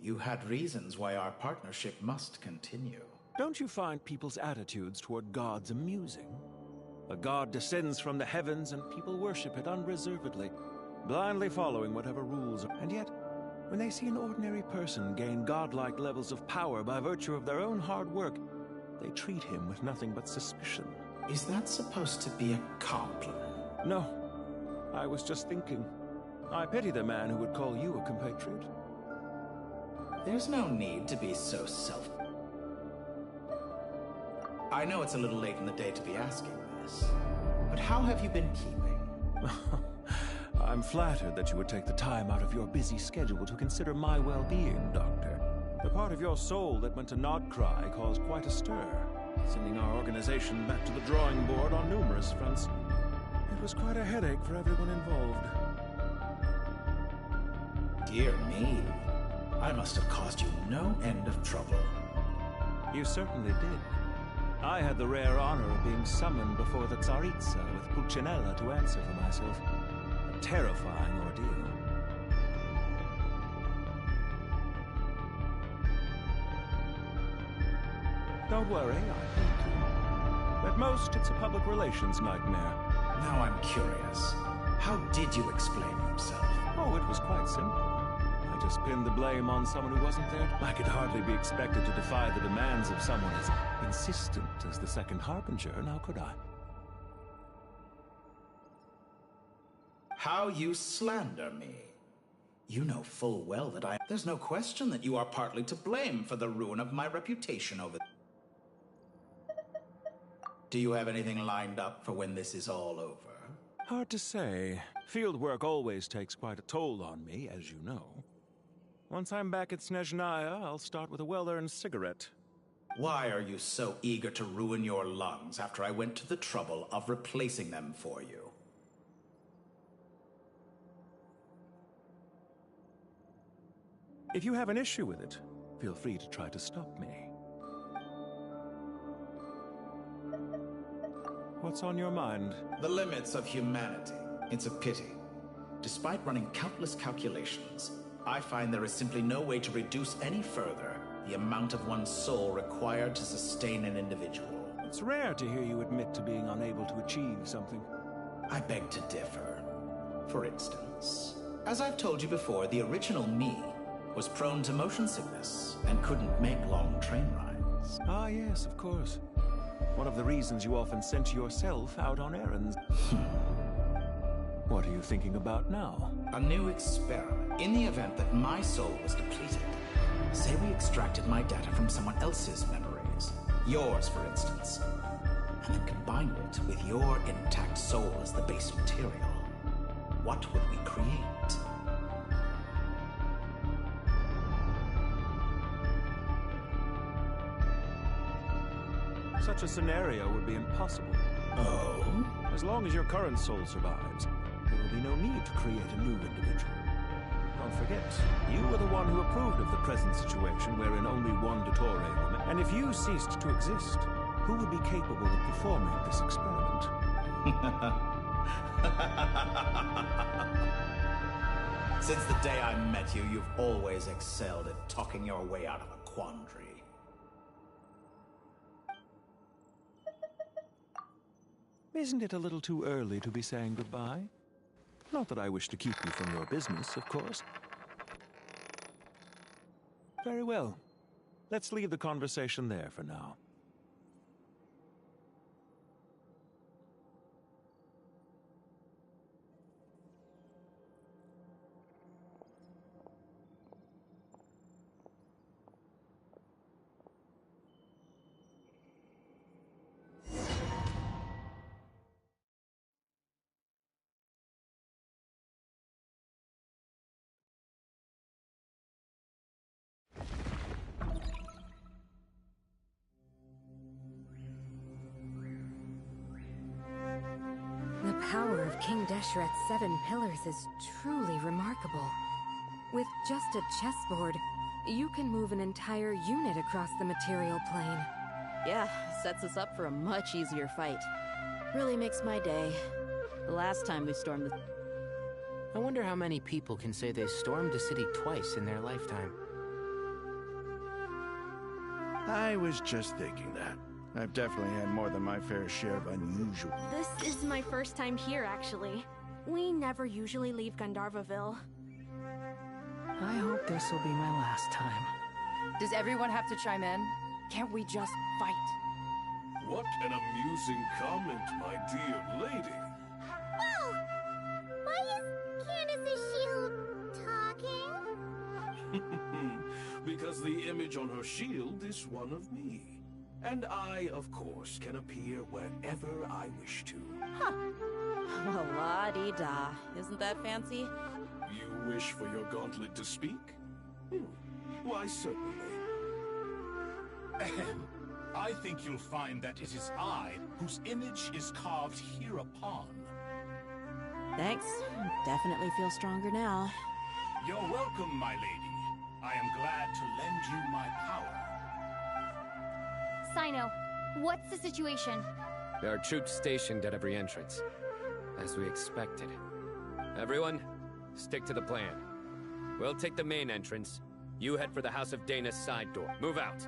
You had reasons why our partnership must continue. Don't you find people's attitudes toward gods amusing? A god descends from the heavens and people worship it unreservedly, blindly following whatever rules are. And yet, when they see an ordinary person gain godlike levels of power by virtue of their own hard work, they treat him with nothing but suspicion. Is that supposed to be a compliment? No. I was just thinking. I pity the man who would call you a compatriot. There's no need to be so I know it's a little late in the day to be asking this, but how have you been keeping? I'm flattered that you would take the time out of your busy schedule to consider my well-being, Doctor. The part of your soul that went to Nodcry caused quite a stir. sending our organization back to the drawing board on numerous fronts. It was quite a headache for everyone involved. Dear me. I must have caused you no end of trouble. You certainly did. I had the rare honor of being summoned before the Tsaritsa with Pulcinella to answer for myself. A terrifying ordeal. Don't worry, I won't do. At most, it's a public relations nightmare. Now I'm curious. How did you explain yourself? Oh, it was quite simple. I just pinned the blame on someone who wasn't there. I could hardly be expected to defy the demands of someone as insistent as the second Harbinger, now could I? How you slander me. You know full well that There's no question that you are partly to blame for the ruin of my reputation over... Do you have anything lined up for when this is all over? Hard to say. Field work always takes quite a toll on me, as you know. Once I'm back at Snezhnaya, I'll start with a well-earned cigarette. Why are you so eager to ruin your lungs after I went to the trouble of replacing them for you? If you have an issue with it, feel free to try to stop me. What's on your mind? The limits of humanity. It's a pity. Despite running countless calculations, I find there is simply no way to reduce any further the amount of one's soul required to sustain an individual. It's rare to hear you admit to being unable to achieve something. I beg to differ. For instance, as I've told you before, the original me was prone to motion sickness and couldn't make long train rides. Ah, yes, of course. One of the reasons you often sent yourself out on errands. What are you thinking about now? A new experiment. In the event that my soul was depleted, say we extracted my data from someone else's memories, yours for instance, and then combined it with your intact soul as the base material, what would we create? Such a scenario would be impossible. Oh? As long as your current soul survives, there will be no need to create a new individual. Don't forget, you were the one who approved of the present situation wherein only one Dottore remained. And if you ceased to exist, who would be capable of performing this experiment? Since the day I met you, you've always excelled at talking your way out of a quandary. Isn't it a little too early to be saying goodbye? Not that I wish to keep you from your business, of course. Very well. Let's leave the conversation there for now. The power of King Deshret's 7 pillars is truly remarkable. With just a chessboard, you can move an entire unit across the material plane. Yeah, sets us up for a much easier fight. Really makes my day. The last time we stormed the... I wonder how many people can say they stormed a city twice in their lifetime. I was just thinking that. I've definitely had more than my fair share of unusual... This is my first time here, actually. We never usually leave Gandharvaville. I hope this will be my last time. Does everyone have to chime in? Can't we just fight? What an amusing comment, my dear lady. Whoa! Why is Candace's shield talking? Because the image on her shield is one of me. And I, of course, can appear wherever I wish to. Huh. Well, la-di-da. Isn't that fancy? You wish for your gauntlet to speak? Why, certainly. I think you'll find that it is I whose image is carved hereupon. Thanks. Definitely feel stronger now. You're welcome, my lady. I am glad to lend you my power. Sino, what's the situation? There are troops stationed at every entrance, as we expected. Everyone, stick to the plan. We'll take the main entrance. You head for the House of Dana's side door. Move out.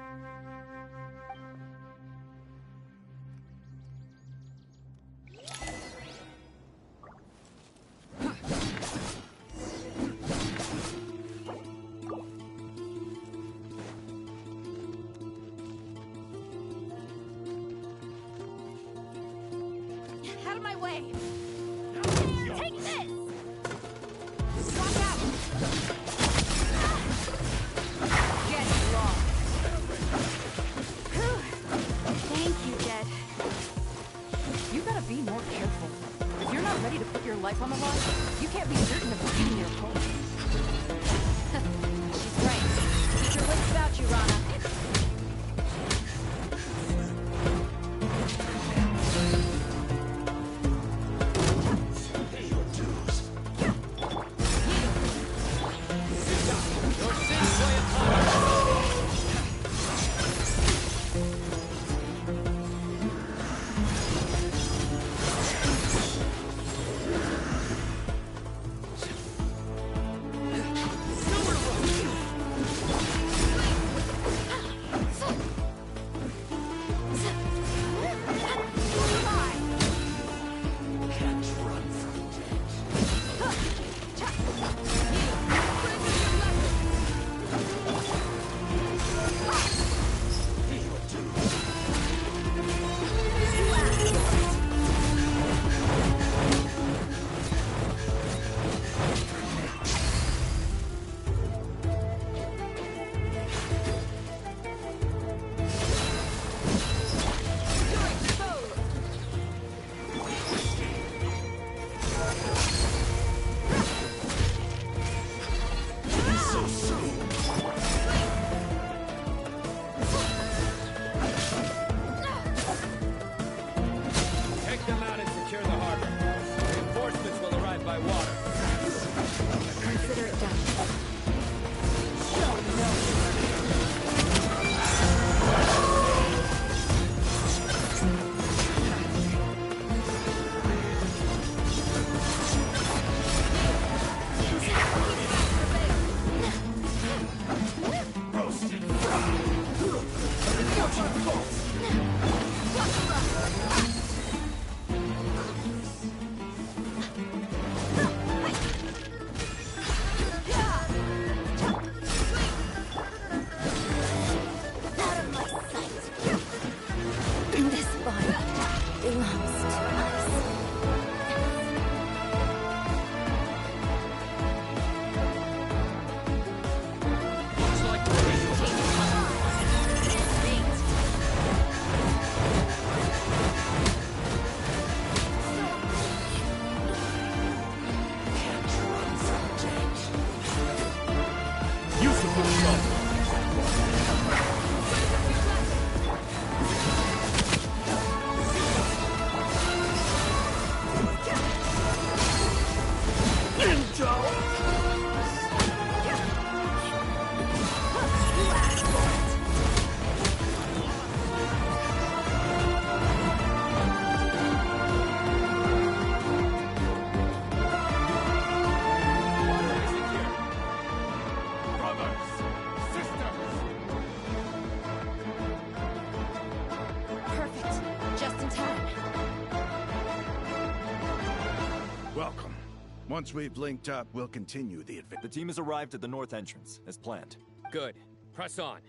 Out of my way! Take this! Watch out! Get lost! Thank you, Jed. You gotta be more careful. If you're not ready to put your life on the line, you can't be certain of defeating your opponent. She's right. Keep your wits about you, Rana. Take them out and secure the harbor. Reinforcements will arrive by water. Consider it done. Welcome. Once we've linked up, we'll continue the adventure. The team has arrived at the north entrance, as planned. Good. Press on.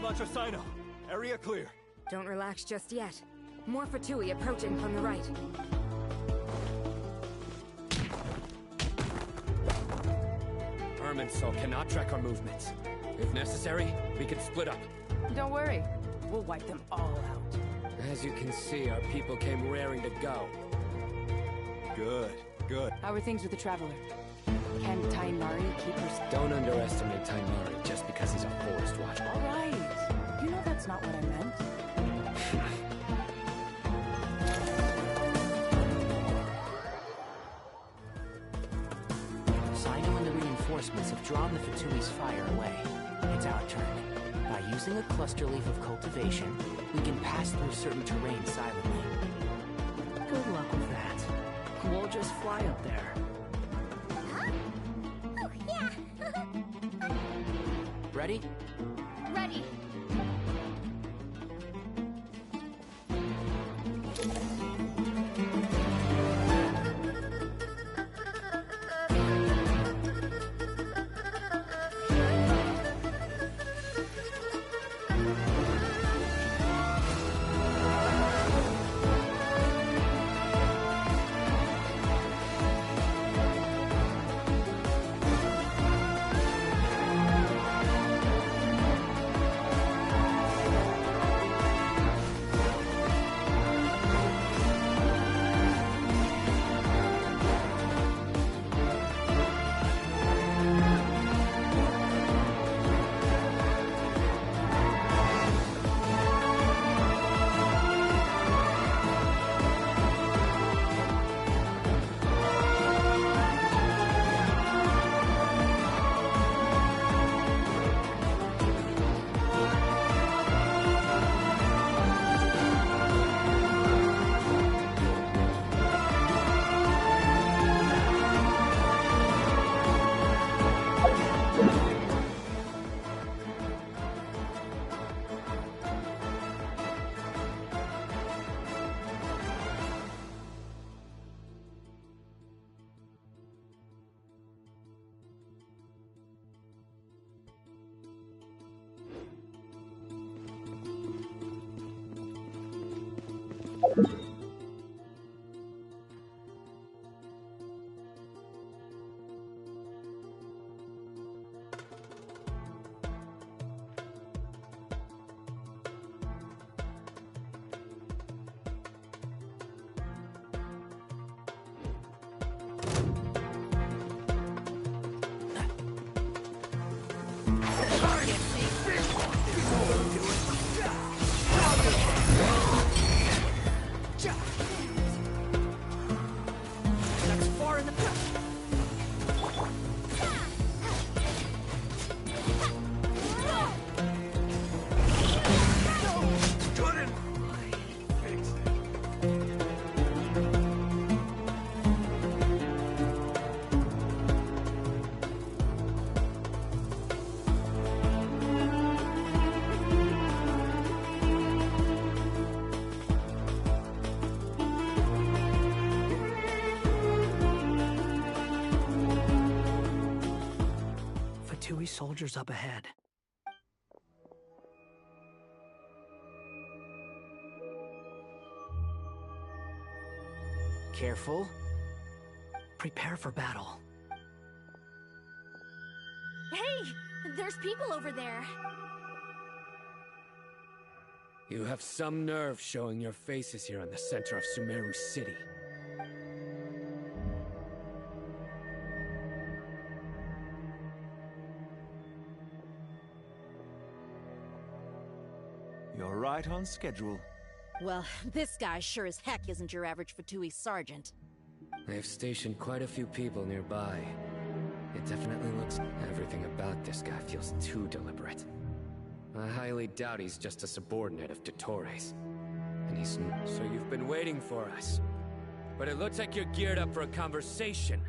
Mahamatra Sino. Area clear. Don't relax just yet. More Fatui approaching from the right. Irminsul cannot track our movements. If necessary, we can split up. Don't worry. We'll wipe them all out. As you can see, our people came raring to go. Good, good. How are things with the Traveler? Can Tainari keep her... Don't underestimate Tainari just because he's a forest watcher. All right. You know that's not what I meant. Sino and the reinforcements have drawn the Fatui's fire away. It's our turn. By using a cluster leaf of cultivation, we can pass through certain terrain silently. Good luck with that. We'll just fly up there. Huh? Oh, yeah. Ready? Ready. Fatui soldiers up ahead. Careful. Prepare for battle. Hey! There's people over there. You have some nerve showing your faces here in the center of Sumeru City. You're right on schedule. Well, this guy sure as heck isn't your average Fatui sergeant. They've stationed quite a few people nearby. It definitely looks... Everything about this guy feels too deliberate. I highly doubt he's just a subordinate of Dottores. And he's... So you've been waiting for us. But it looks like you're geared up for a conversation,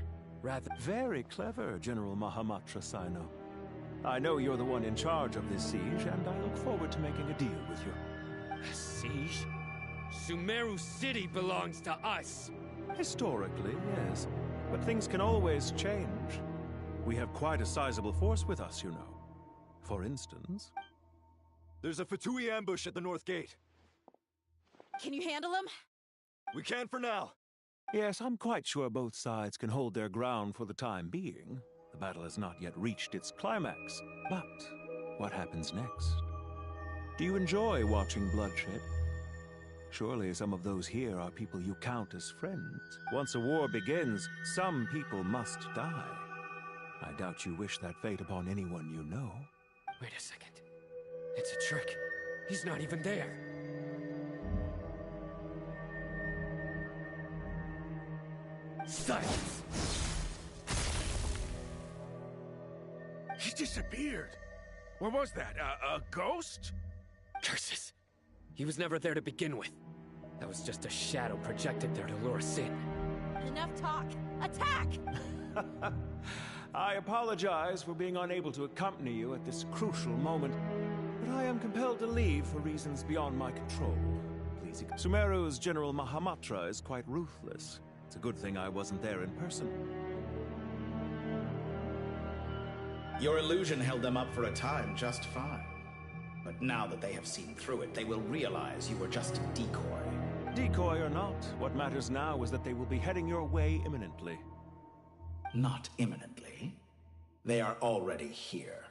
rather... Very clever, General Mahamatra Sino. I know you're the one in charge of this siege, and I look forward to making a deal with you. A siege? Sumeru City belongs to us! Historically, yes. But things can always change. We have quite a sizable force with us, you know. For instance... There's a Fatui ambush at the north gate. Can you handle him? We can for now. Yes, I'm quite sure both sides can hold their ground for the time being. The battle has not yet reached its climax. But what happens next? Do you enjoy watching bloodshed? Surely some of those here are people you count as friends. Once a war begins, some people must die. I doubt you wish that fate upon anyone you know. Wait a second. It's a trick. He's not even there. Silence! He disappeared. What was that? A ghost? Curses. He was never there to begin with. That was just a shadow projected there to lure us in. Enough talk. Attack! I apologize for being unable to accompany you at this crucial moment, but I am compelled to leave for reasons beyond my control. Please, Sumeru's General Mahamatra is quite ruthless. It's a good thing I wasn't there in person. Your illusion held them up for a time just fine. But now that they have seen through it, they will realize you were just a decoy. Decoy or not, what matters now is that they will be heading your way imminently. Not imminently. They are already here.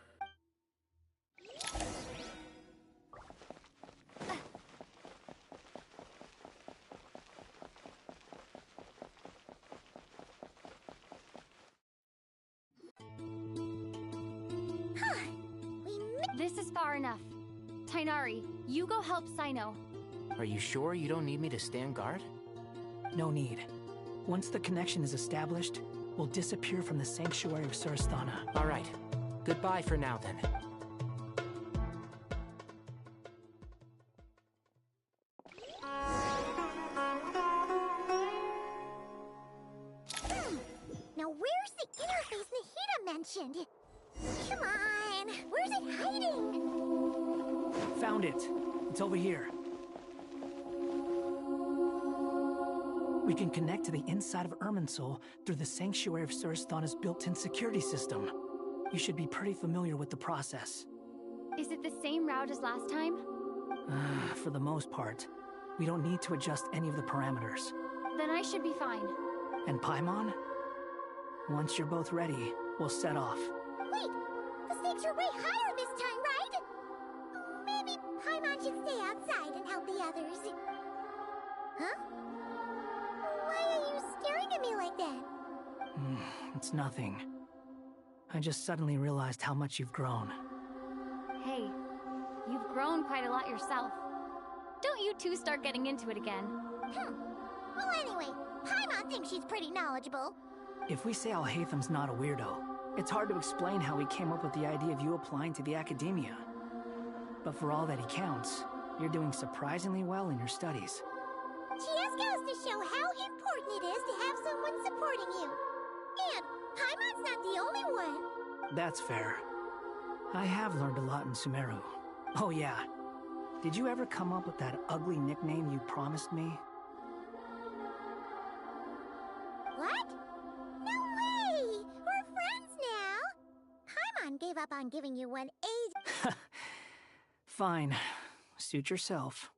This is far enough. Tainari, you go help Sino. Are you sure you don't need me to stand guard? No need. Once the connection is established, we'll disappear from the sanctuary of Surasthana. All right. Goodbye for now, then. Now where's the interface Nahida mentioned? Come on, where's it hiding? Found it. It's over here. We can connect to the inside of Irminsul through the Sanctuary of Surasthana's built-in security system. You should be pretty familiar with the process. Is it the same route as last time? For the most part. We don't need to adjust any of the parameters. Then I should be fine. And Paimon? Once you're both ready, we'll set off. Wait! The stakes are way higher this time, right? Maybe Paimon should stay outside and help the others. Huh? Why are you staring at me like that? It's nothing. I just suddenly realized how much you've grown. Hey, you've grown quite a lot yourself. Don't you two start getting into it again. Well, anyway, Paimon thinks she's pretty knowledgeable. If we say Alhaitham's not a weirdo, it's hard to explain how he came up with the idea of you applying to the academia. But for all that he counts, you're doing surprisingly well in your studies. She goes to show how important it is to have someone supporting you. And Paimon's not the only one. That's fair. I have learned a lot in Sumeru. Oh yeah. Did you ever come up with that ugly nickname you promised me? What? No way! We're friends now! Paimon gave up on giving you one age. Fine. Suit yourself.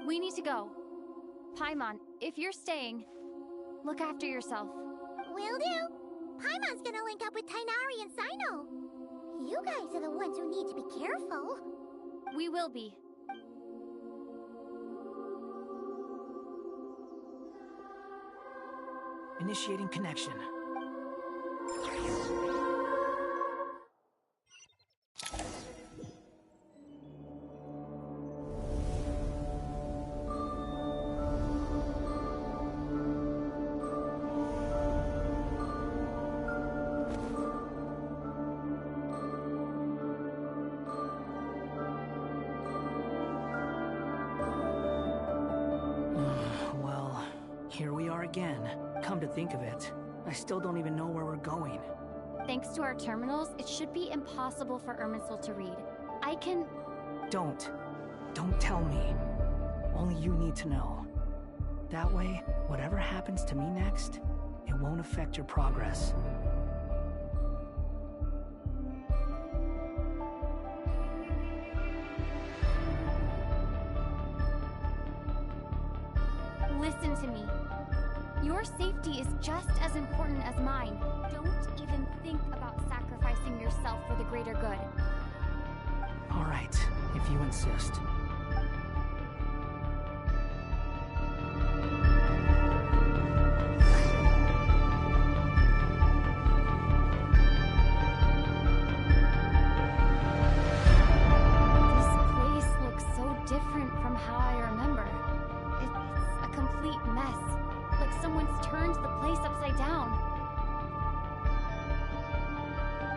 We need to go. Paimon, if you're staying, look after yourself. Will do. Paimon's gonna link up with Tainari and Sino. You guys are the ones who need to be careful. We will be. Initiating connection. Here we are again. Come to think of it, I still don't even know where we're going. Thanks to our terminals, it should be impossible for Irminsul to read. I can... Don't tell me. Only you need to know. That way, whatever happens to me next, it won't affect your progress. Listen to me. Your safety is just as important as mine. Don't even think about sacrificing yourself for the greater good. All right, if you insist.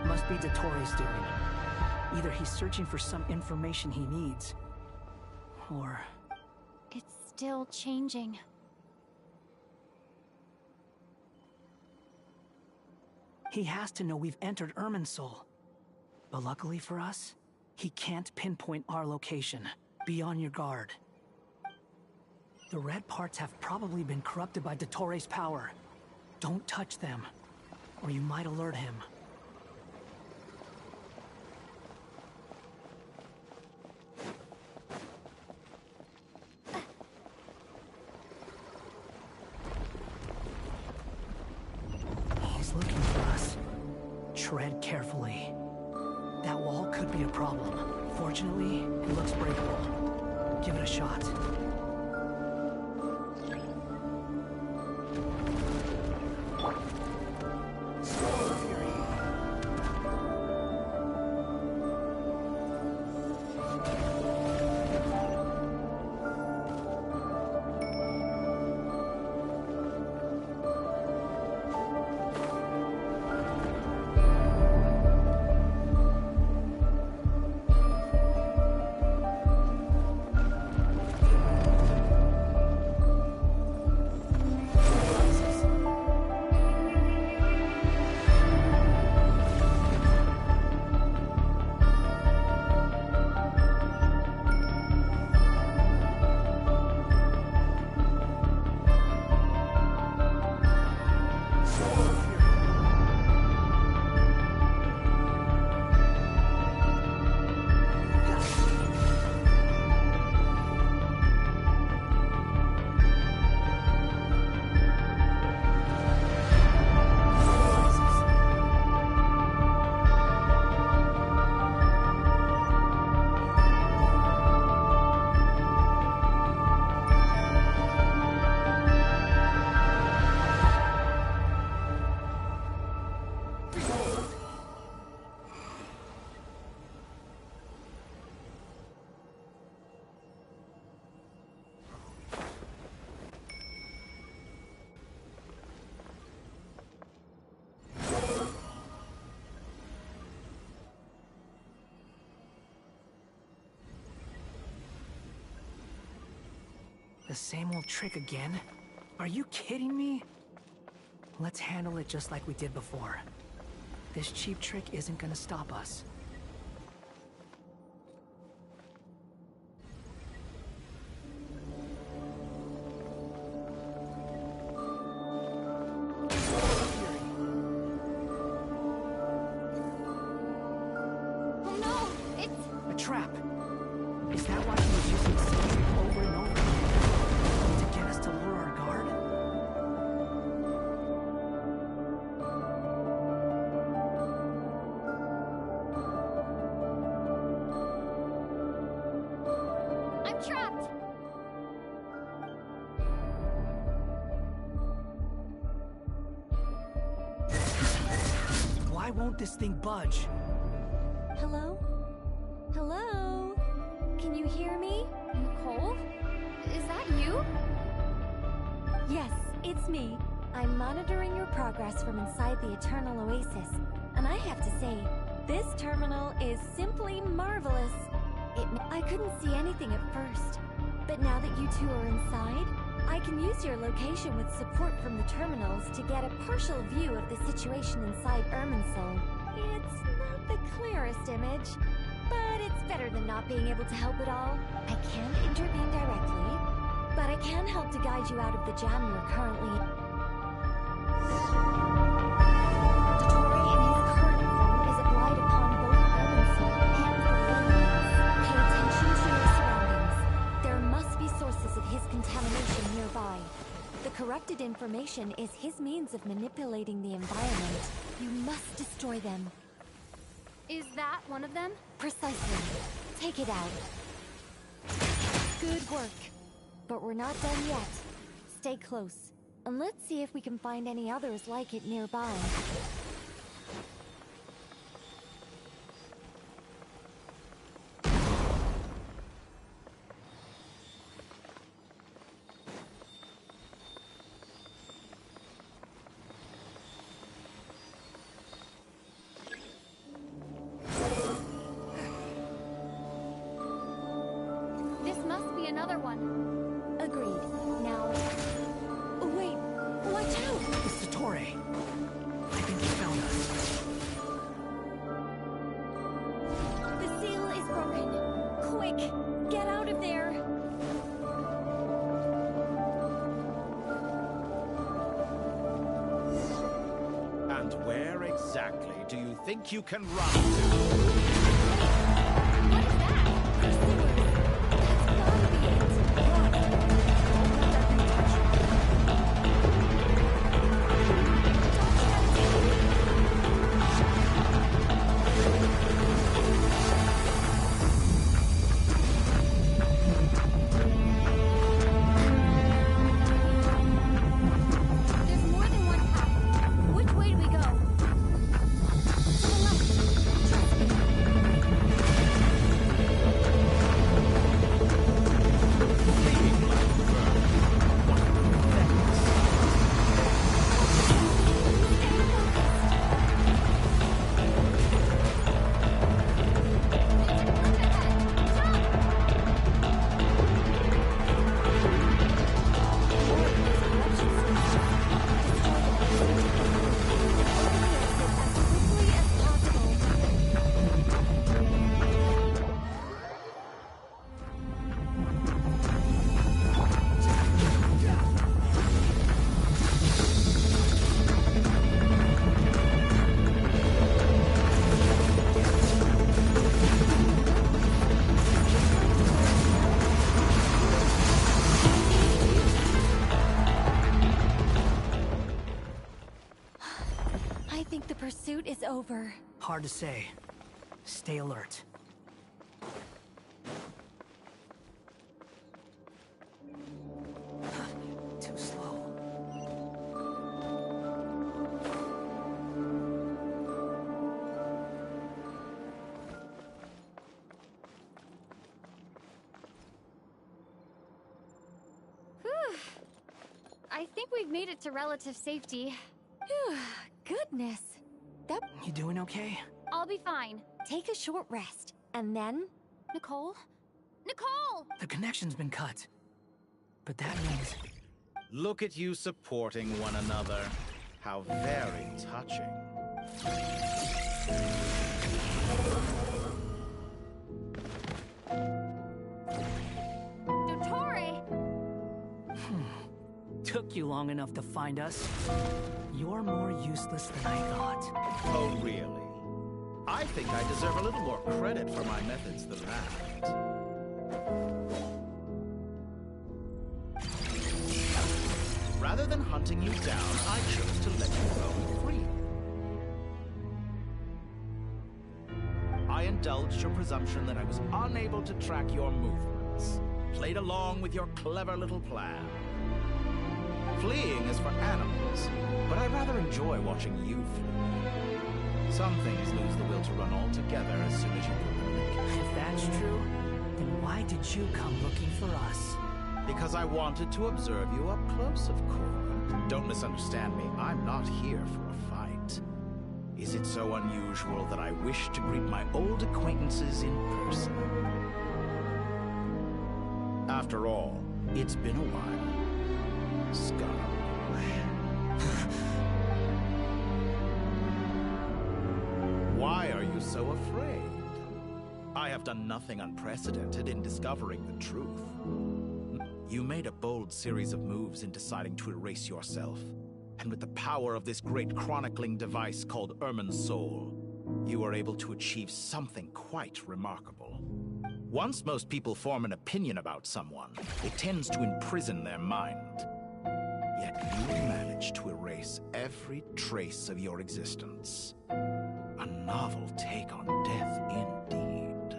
Must be Dottoro's doing. Either he's searching for some information he needs, or... It's still changing. He has to know we've entered Irminsul. But luckily for us, he can't pinpoint our location. Be on your guard. The red parts have probably been corrupted by Dottoro's power. Don't touch them, or you might alert him. He's looking for us. Tread carefully. That wall could be a problem. Fortunately, it looks breakable. Give it a shot. The same old trick again? Are you kidding me? Let's handle it just like we did before. This cheap trick isn't gonna stop us. Oh no, it's... A trap! Is that why he was using the same trick over and over again? To get us to lure our guard? I'm trapped! Why won't this thing budge? Hello? Hello? Can you hear me? Nicole? Is that you? Yes, it's me. I'm monitoring your progress from inside the Eternal Oasis, and I have to say, this terminal is simply marvelous. I couldn't see anything at first, but now that you two are inside, I can use your location with support from the terminals to get a partial view of the situation inside Irminsul. It's not the clearest image, but it's better than not being able to help at all. I can't intervene directly, but I can help to guide you out of the jam you're currently in. Dottori in his current form is a blight upon both Irminsul and the Lilians. Pay attention to your surroundings. There must be sources of his contamination nearby. station is his means of manipulating the environment. You must destroy them. Is that one of them? Precisely. Take it out. Good work. But we're not done yet. Stay close. And let's see if we can find any others like it nearby. Another one. Agreed. Now... Wait! Watch out! It's the Torre. I think he found us. The seal is broken. Quick! Get out of there! And where exactly do you think you can run to? Pursuit is over. Hard to say. Stay alert. Too slow. Whew. I think we've made it to relative safety. Phew. Goodness. You doing okay? I'll be fine. Take a short rest, and then... Nicole? Nicole! The connection's been cut. But that means... Look at you supporting one another. How very touching. Dottore! Took you long enough to find us. You're more useless than I thought. Oh, really? I think I deserve a little more credit for my methods than that. Rather than hunting you down, I chose to let you roam free. I indulged your presumption that I was unable to track your movements. Played along with your clever little plan. Fleeing is for animals, but I rather enjoy watching you flee. Some things lose the will to run altogether as soon as you put them in. If that's true, then why did you come looking for us? Because I wanted to observe you up close, of course. Don't misunderstand me, I'm not here for a fight. Is it so unusual that I wish to greet my old acquaintances in person? After all, it's been a while. Scaramouche. Why are you so afraid? I have done nothing unprecedented in discovering the truth. You made a bold series of moves in deciding to erase yourself. And with the power of this great chronicling device called Irmin's Soul, you were able to achieve something quite remarkable. Once most people form an opinion about someone, it tends to imprison their mind. Yet you managed. managed to erase every trace of your existence. A novel take on death indeed.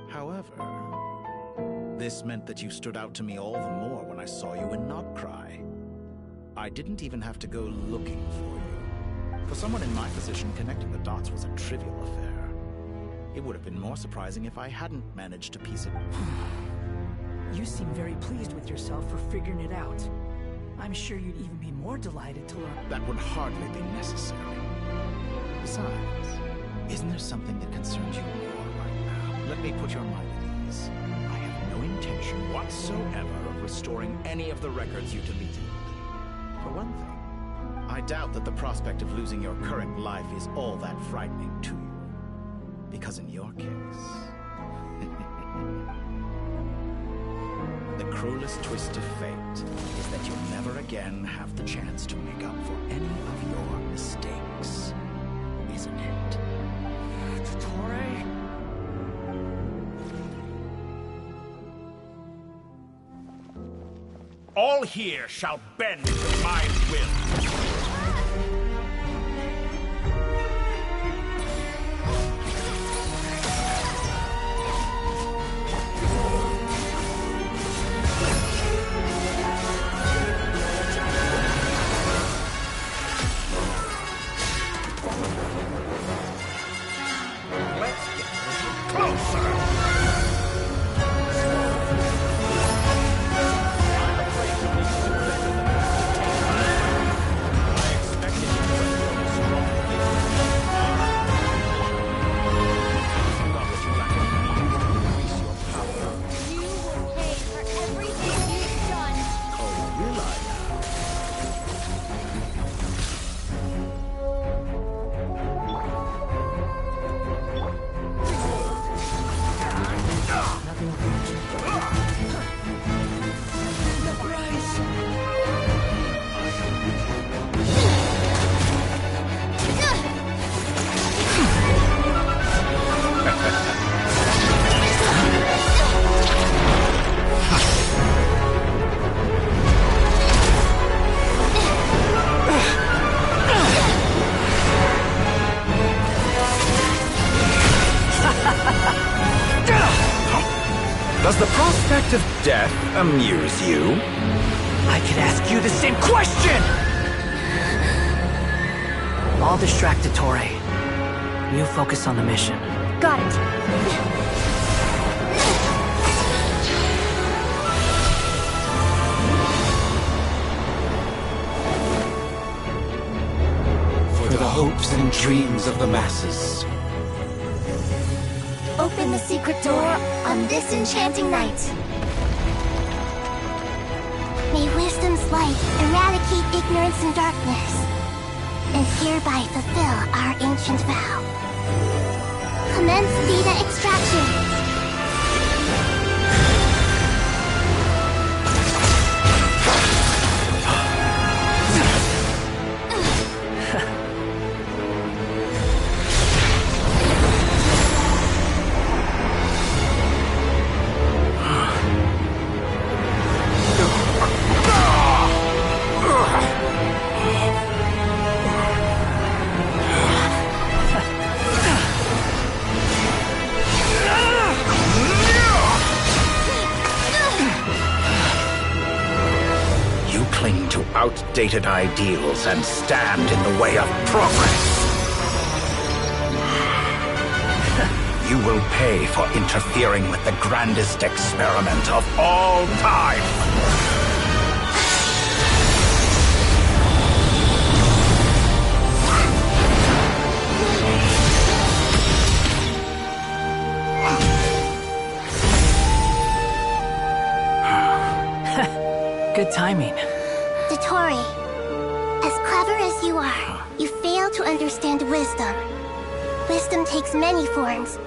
However, this meant that you stood out to me all the more when I saw you in Notcry. I didn't even have to go looking for you. For someone in my position, connecting the dots was a trivial affair. It would have been more surprising if I hadn't managed to piece it. You seem very pleased with yourself for figuring it out. I'm sure you'd even be more delighted to learn. That would hardly be necessary. Besides, isn't there something that concerns you more right now? Let me put your mind at ease. I have no intention whatsoever of restoring any of the records you deleted. For one thing, I doubt that the prospect of losing your current life is all that frightening to you. Because in your case, the cruelest twist of fate is that you'll never again have the chance to make up for any of your mistakes, isn't it? Dottore? All here shall bend to my will. Does the prospect of death amuse you? I could ask you the same question! I'll distract Dottore. You focus on the mission. Got it. For the hopes and dreams of the masses. Open the secret door on this enchanting night. May wisdom's light eradicate ignorance and darkness, and hereby fulfill our ancient vow. Commence data extraction. Outdated ideals and stand in the way of progress. You will pay for interfering with the grandest experiment of all time. Good timing. Dottore, as clever as you are, you fail to understand wisdom. Wisdom takes many forms,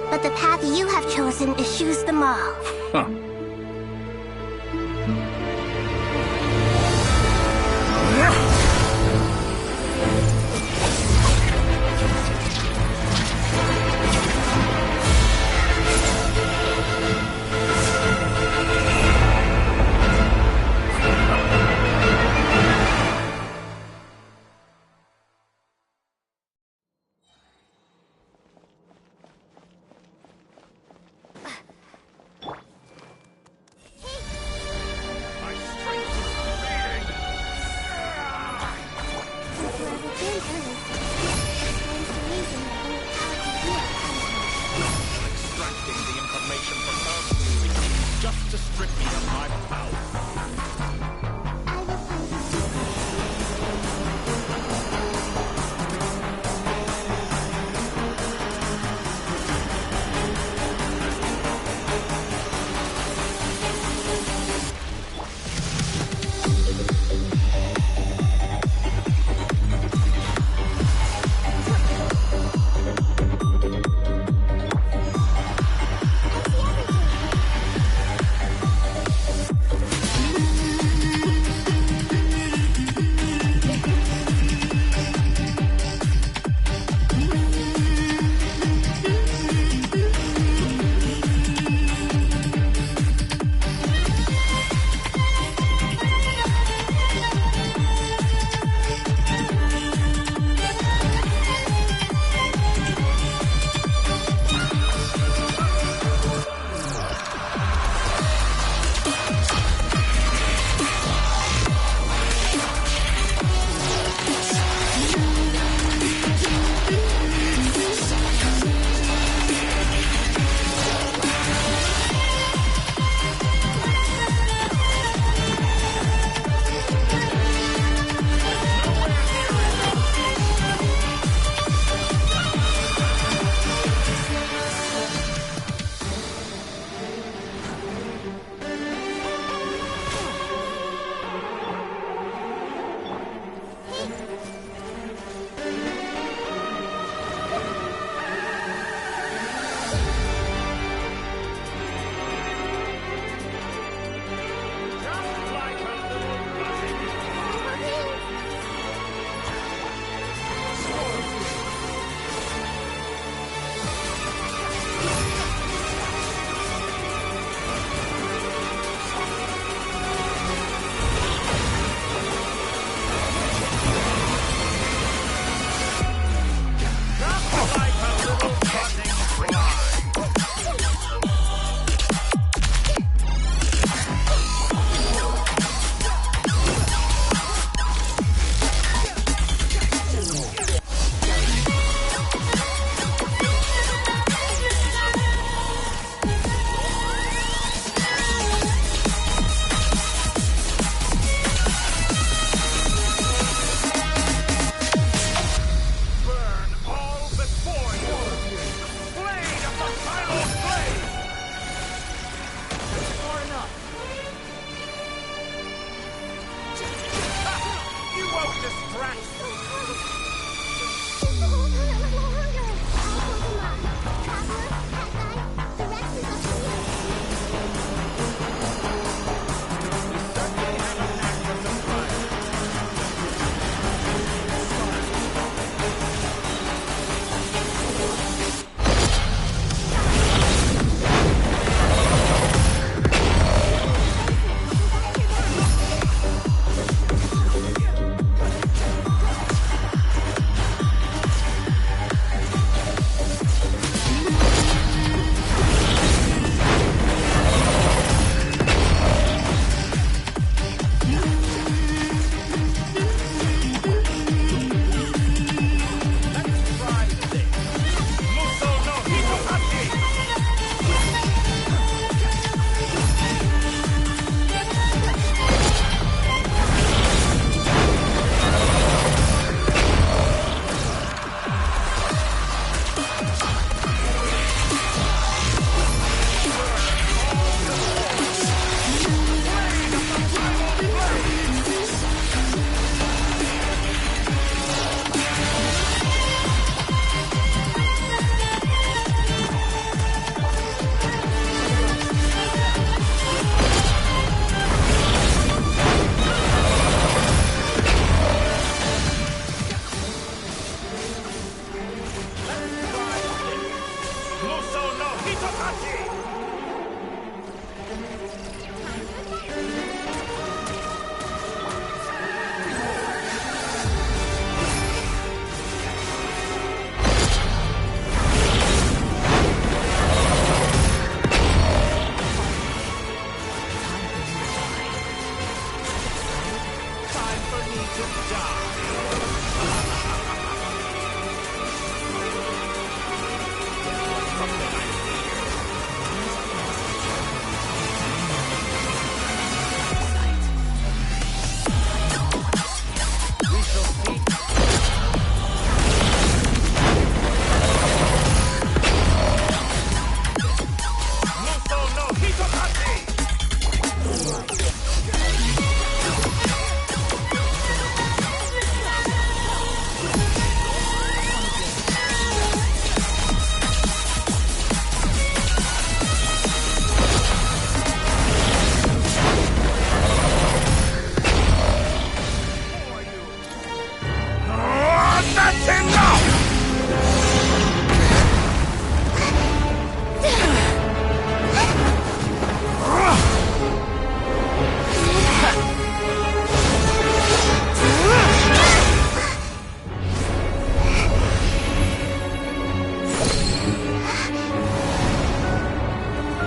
but the path you have chosen eschews them all. Huh.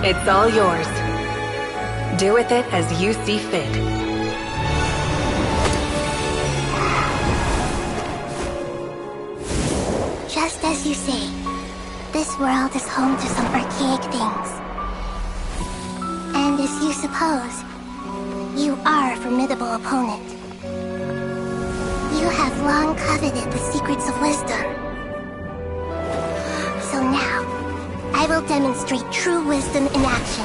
It's all yours. Do with it as you see fit. Just as you say, this world is home to some archaic things. And as you suppose, you are a formidable opponent. You have long coveted the secrets of wisdom. So now, I will demonstrate true wisdom in action.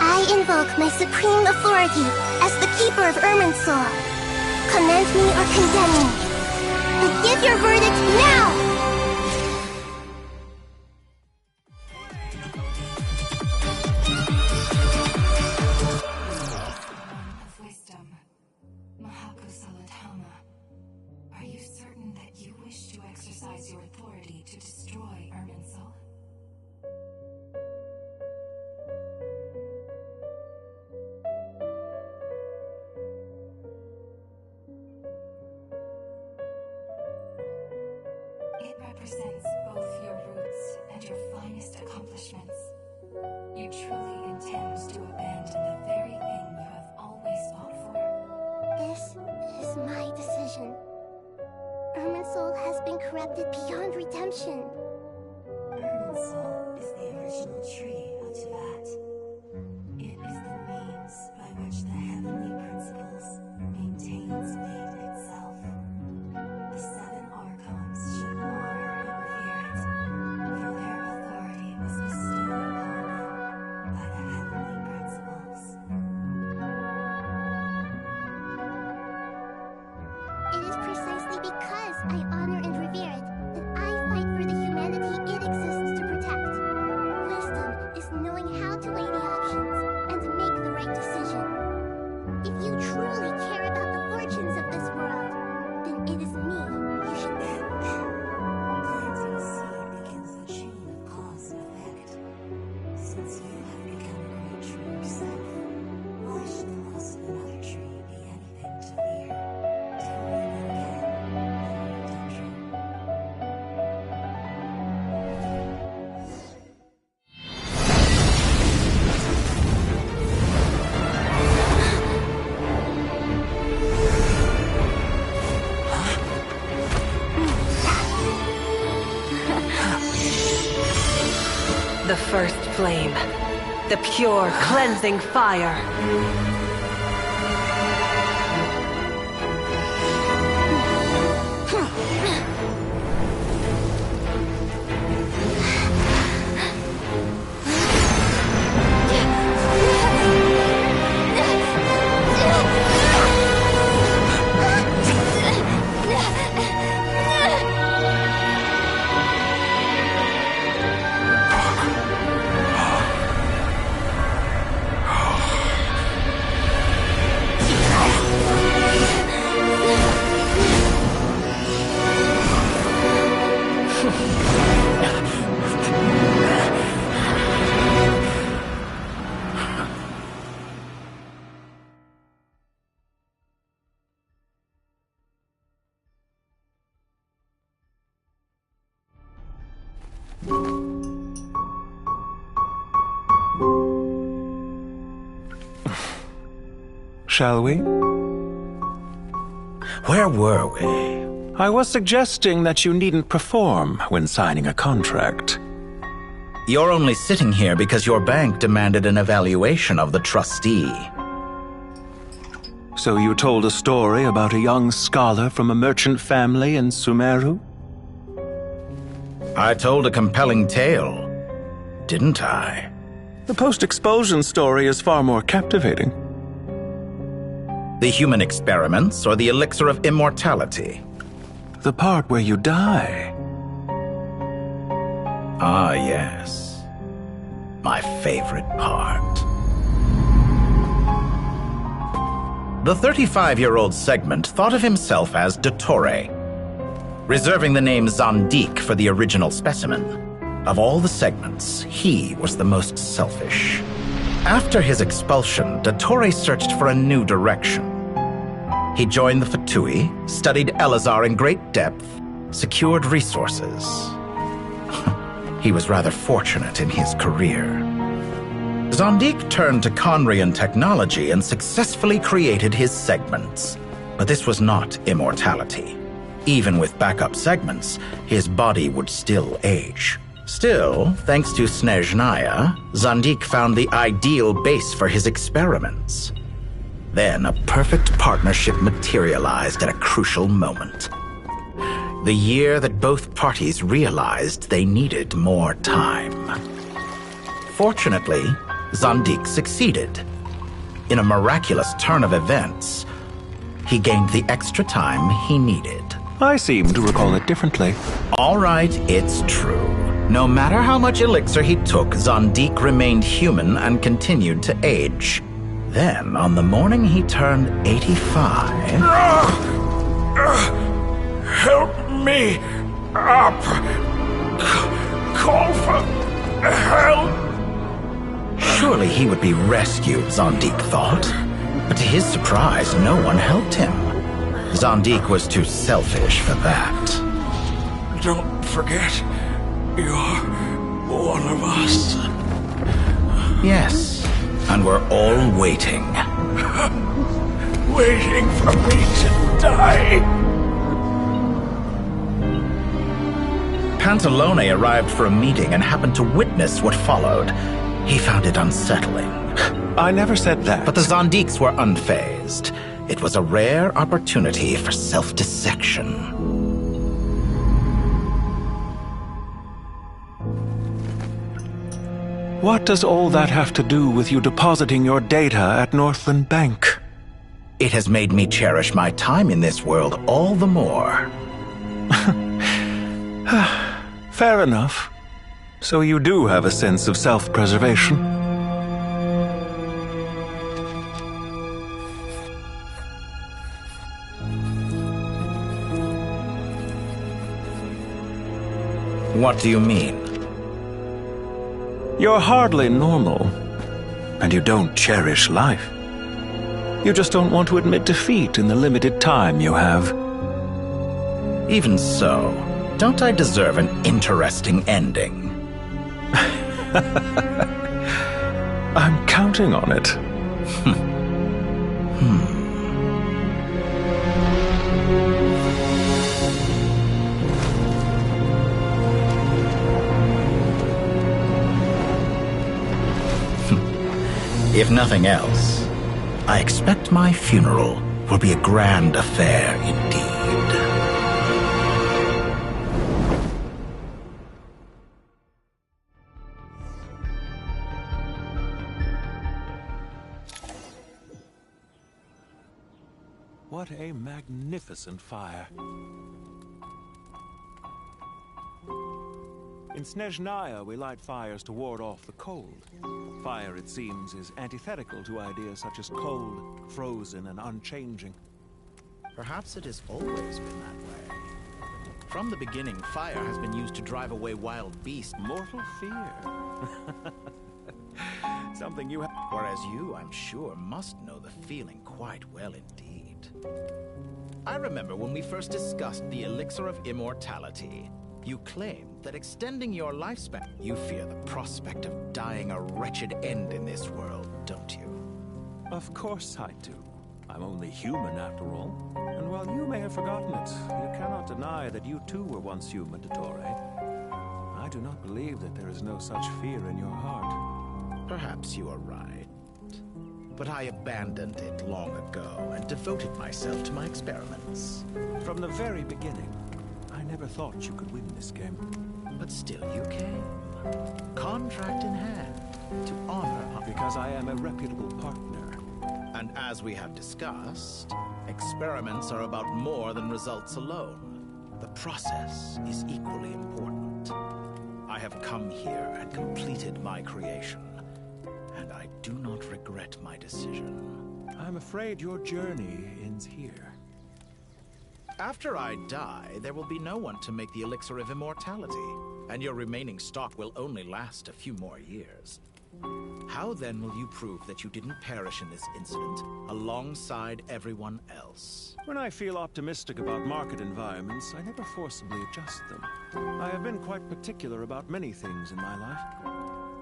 I invoke my supreme authority as the keeper of Irminsul. Commend me or condemn me. But give your verdict now! It represents both your roots and your finest accomplishments. You truly intend to abandon the very thing you have always fought for. This is my decision. Irminsul has been corrupted beyond redemption. Irminsul is the original tree of Tibet. It is the means by which the heavenly principles maintains fate itself. The seven archons should honor and revere it, for their authority was bestowed upon them by the heavenly principles. because I honor and revere it that I fight for the humanity it exists to protect. Wisdom is knowing how to weigh the options and make the right decision. If you truly care about the fortunes of this world, then it is me you should thank. Planting seed begins the chain of cause and effect. Since you have become a great tree yourself, why should the loss of another tree be anything to fear? Tell me that again, The first flame. The pure, cleansing fire. Shall we? Where were we? I was suggesting that you needn't perform when signing a contract. You're only sitting here because your bank demanded an evaluation of the trustee. So you told a story about a young scholar from a merchant family in Sumeru? I told a compelling tale, didn't I? The post-expulsion story is far more captivating. The human experiments or the elixir of immortality? The part where you die. Ah, yes. My favorite part. The 35-year-old Segment thought of himself as Dottore, reserving the name Zandik for the original specimen. Of all the Segments, he was the most selfish. After his expulsion, Dottore searched for a new direction. He joined the Fatui, studied Elazar in great depth, secured resources. He was rather fortunate in his career. Zandik turned to Conrian technology and successfully created his segments. But this was not immortality. Even with backup segments, his body would still age. Still, thanks to Snezhnaya, Zandik found the ideal base for his experiments. Then a perfect partnership materialized at a crucial moment. The year that both parties realized they needed more time. Fortunately, Zandik succeeded. In a miraculous turn of events, he gained the extra time he needed. I seem to recall it differently. All right, it's true. No matter how much elixir he took, Zandik remained human and continued to age. Then, on the morning he turned 85... Help me up! Call for help! Surely he would be rescued, Zandik thought. But to his surprise, no one helped him. Zandik was too selfish for that. Don't forget, you're one of us. Yes, and we're all waiting. Waiting for me to die. Pantalone arrived for a meeting and happened to witness what followed. He found it unsettling. I never said that. But the Zandiks were unfazed. It was a rare opportunity for self-dissection. What does all that have to do with you depositing your data at Northland Bank? It has made me cherish my time in this world all the more. Fair enough. So you do have a sense of self-preservation. What do you mean? You're hardly normal, and you don't cherish life. You just don't want to admit defeat in the limited time you have. Even so, don't I deserve an interesting ending? I'm counting on it. If nothing else, I expect my funeral will be a grand affair indeed. What a magnificent fire. In Snezhnaya, we light fires to ward off the cold. Fire, it seems, is antithetical to ideas such as cold, frozen, and unchanging. Perhaps it has always been that way. From the beginning, fire has been used to drive away wild beasts. Mortal fear. Something you have... Whereas you, I'm sure, must know the feeling quite well indeed. I remember when we first discussed the elixir of immortality. You claimed that extending your lifespan, you fear the prospect of dying a wretched end in this world, don't you? Of course I do. I'm only human after all. And while you may have forgotten it, you cannot deny that you too were once human, Dottore. I do not believe that there is no such fear in your heart. Perhaps you are right. But I abandoned it long ago and devoted myself to my experiments. From the very beginning, I never thought you could win this game. But still you came. Contract in hand, to honor... Because I am a reputable partner. And as we have discussed, experiments are about more than results alone. The process is equally important. I have come here and completed my creation, and I do not regret my decision. I'm afraid your journey ends here. After I die, there will be no one to make the elixir of immortality, and your remaining stock will only last a few more years. How then will you prove that you didn't perish in this incident alongside everyone else? When I feel optimistic about market environments, I never forcibly adjust them. I have been quite particular about many things in my life.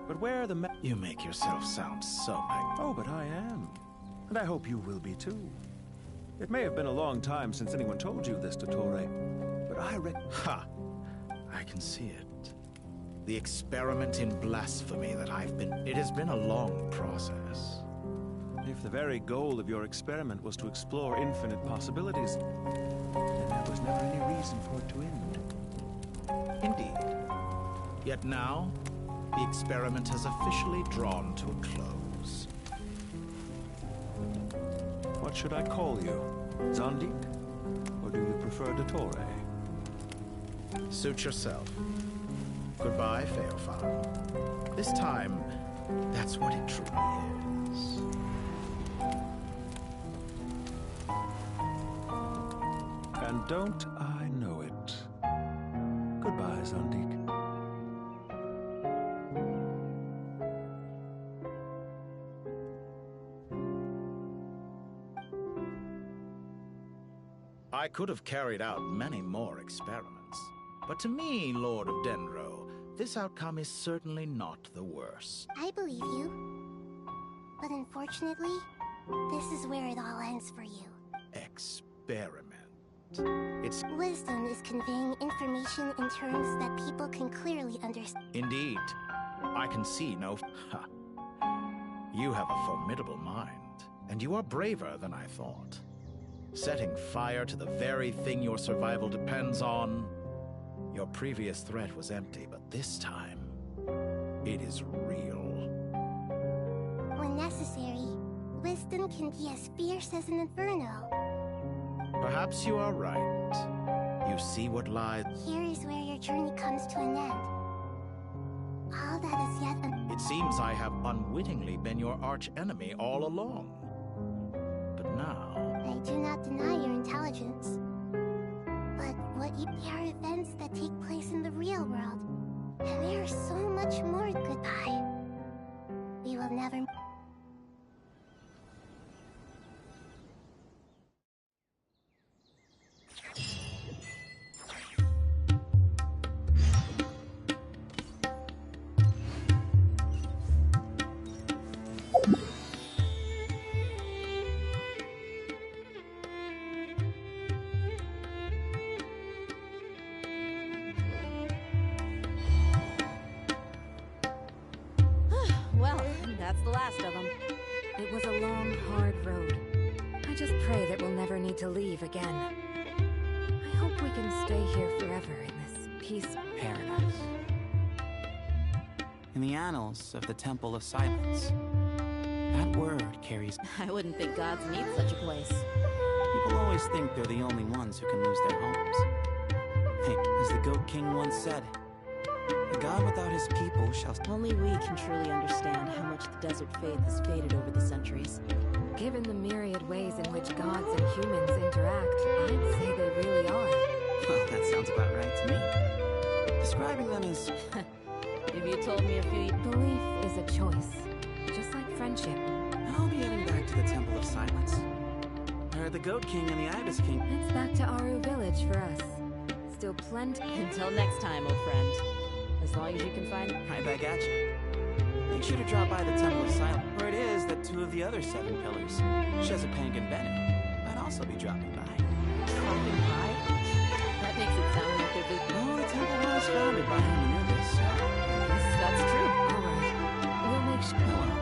But where the You make yourself sound so Oh, but I am. And I hope you will be too. It may have been a long time since anyone told you this, Dottore, but Ha! I can see it. The experiment in blasphemy that it has been a long process. If the very goal of your experiment was to explore infinite possibilities, then there was never any reason for it to end. Indeed. Yet now, the experiment has officially drawn to a close. What should I call you? Zandik? Or do you prefer Dottore? Suit yourself. Goodbye, Feofan. This time, that's what it truly is. And don't I know it? Goodbye, Zandik. I could have carried out many more experiments, but to me, Lord of Dendro, this outcome is certainly not the worst. I believe you. But unfortunately, this is where it all ends for you. Experiment. It's... Wisdom is conveying information in terms that people can clearly understand. Indeed. I can see no... Ha. You have a formidable mind, and you are braver than I thought. Setting fire to the very thing your survival depends on... Your previous threat was empty, but this time, it is real. When necessary, wisdom can be as fierce as an inferno. Perhaps you are right. You see what lies. Here is where your journey comes to an end. All that is yet It seems I have unwittingly been your arch-enemy all along. But now... I do not deny your intelligence. But what you... There are events that take place in the real world. And there is so much more. Goodbye. We will never... Well, that's the last of them. It was a long, hard road. I just pray that we'll never need to leave again. I hope we can stay here forever in this peaceful Paradise. In the annals of the Temple of Silence, that word carries... I wouldn't think gods need such a place. People always think they're the only ones who can lose their homes. Hey, as the Goat King once said, a god without his people shall... Only we can truly understand how much the desert faith has faded over the centuries. Given the myriad ways in which gods and humans interact, I'd say they really are. Well, that sounds about right to me. Describing them as... If you told me a few... Belief is a choice, just like friendship. I'll be heading back to the Temple of Silence. Where the Goat King and the Ibis King... It's back to Aru Village for us. Still plenty... Until next time, old friend. As long as you can find... Right back at you. Make sure to drop by the Temple of Silence, where it is that two of the other 7 pillars, Shezapang and Bennu, might also be dropping by. Dropping by? That makes it sound like they're big... Oh, the temple was founded by Hermanubis, so... Yes, that's true. All right. We'll make sure... Oh, well.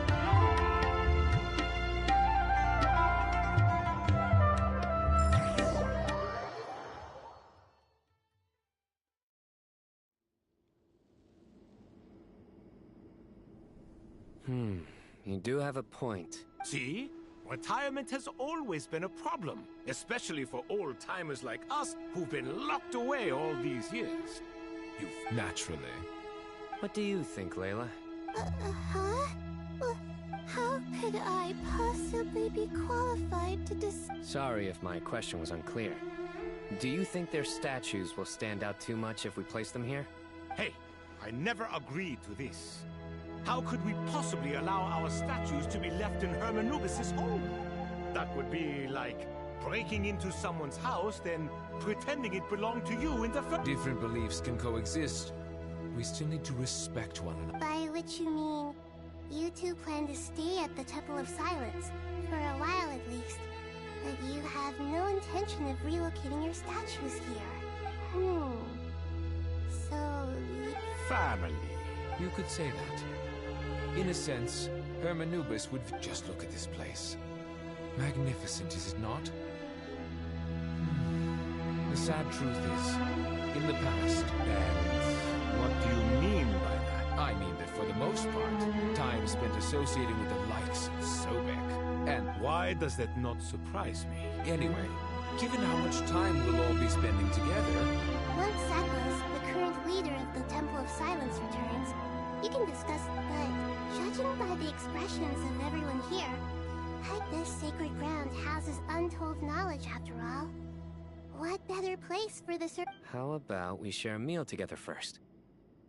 You do have a point. See? Retirement has always been a problem, especially for old-timers like us who've been locked away all these years. Naturally. What do you think, Layla? Huh? Well, how could I possibly be qualified to Sorry if my question was unclear. Do you think their statues will stand out too much if we place them here? Hey, I never agreed to this. How could we possibly allow our statues to be left in Hermanubis' home? That would be like breaking into someone's house, then pretending it belonged to you in the first... Different beliefs can coexist. We still need to respect one another. By which you mean, you two plan to stay at the Temple of Silence, for a while at least. But you have no intention of relocating your statues here. So... Family. You could say that. In a sense, Hermanubis would... Just look at this place. Magnificent, is it not? The sad truth is, in the past, And what do you mean by that? I mean that for the most part, time spent associating with the likes of Sobek. And why does that not surprise me? Anyway, given how much time we'll all be spending together... Once Sakos, the current leader of the Temple of Silence, returns, you can discuss, but judging by the expressions of everyone here, this sacred ground houses untold knowledge after all. What better place for the How about we share a meal together first?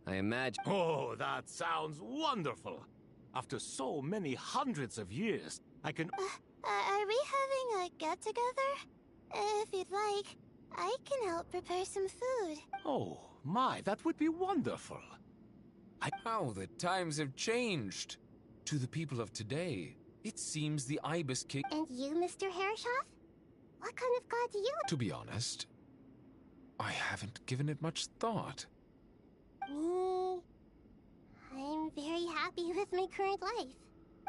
I imagine... Oh, that sounds wonderful! After so many hundreds of years, I can... Are we having a get-together? If you'd like, I can help prepare some food. Oh, my, that would be wonderful. How the times have changed. To the people of today, it seems the Ibis King... And you, Mr. Herreshoff? What kind of god do you... To be honest, I haven't given it much thought. Me... I'm very happy with my current life.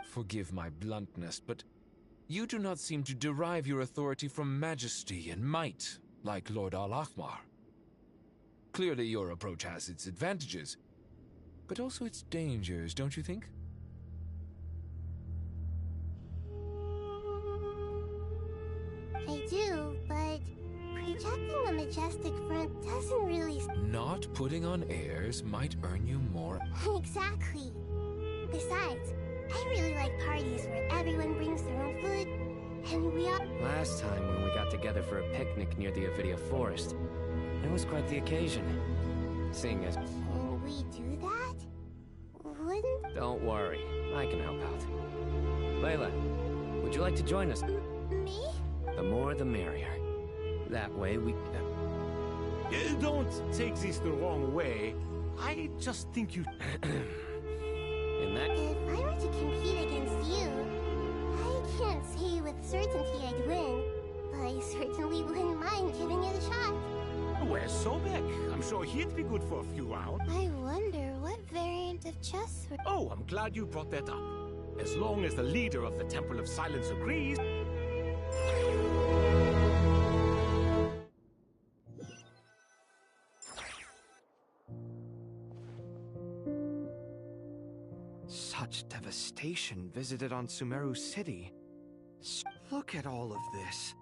Forgive my bluntness, but you do not seem to derive your authority from majesty and might, like Lord Al-Ahmar. Clearly your approach has its advantages, but also its dangers, don't you think? Projecting a majestic front doesn't really... Not putting on airs might earn you more. Exactly. Besides, I really like parties where everyone brings their own food, and we all... Last time when we got together for a picnic near the Avidia Forest, it was quite the occasion. Seeing as... Can we do that? Wouldn't... Don't worry, I can help out. Layla, would you like to join us? Me? The more the merrier. That way we... Don't take this the wrong way. I just think you... In that... If I were to compete against you, I can't say with certainty I'd win, but I certainly wouldn't mind giving it a shot. Where's Sobek? I'm sure he'd be good for a few rounds. I wonder what variant of chess... Oh, I'm glad you brought that up. As long as the leader of the Temple of Silence agrees... Such devastation visited on Sumeru City. Look at all of this.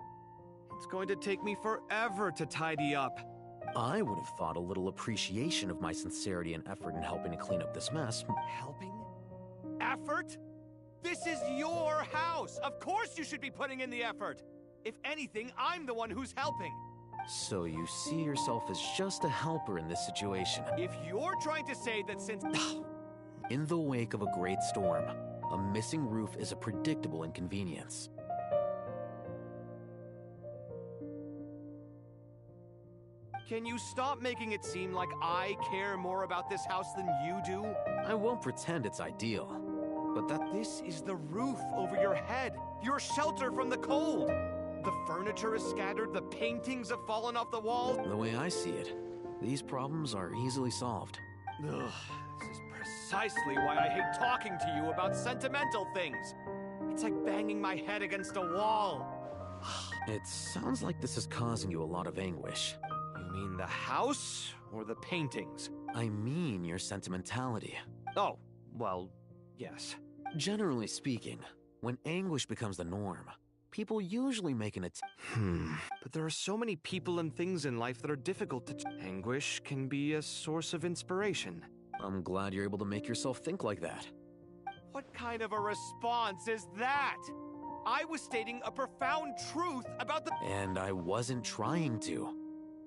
It's going to take me forever to tidy up. I would have thought a little appreciation of my sincerity and effort in helping to clean up this mess. Helping? Effort? This is your house! Of course you should be putting in the effort! If anything, I'm the one who's helping. So you see yourself as just a helper in this situation. If you're trying to say that since... In the wake of a great storm, a missing roof is a predictable inconvenience. Can you stop making it seem like I care more about this house than you do? I won't pretend it's ideal, but This is the roof over your head, your shelter from the cold. The furniture is scattered, the paintings have fallen off the walls. The way I see it, these problems are easily solved. Ugh, this is precisely why I hate talking to you about sentimental things. It's like banging my head against a wall. It sounds like this is causing you a lot of anguish. You mean the house or the paintings? I mean your sentimentality. Oh, well, yes. Generally speaking, when anguish becomes the norm, people usually make an attempt. But there are so many people and things in life that are difficult to... Anguish can be a source of inspiration. I'm glad you're able to make yourself think like that. What kind of a response is that? I was stating a profound truth about the... And I wasn't trying to.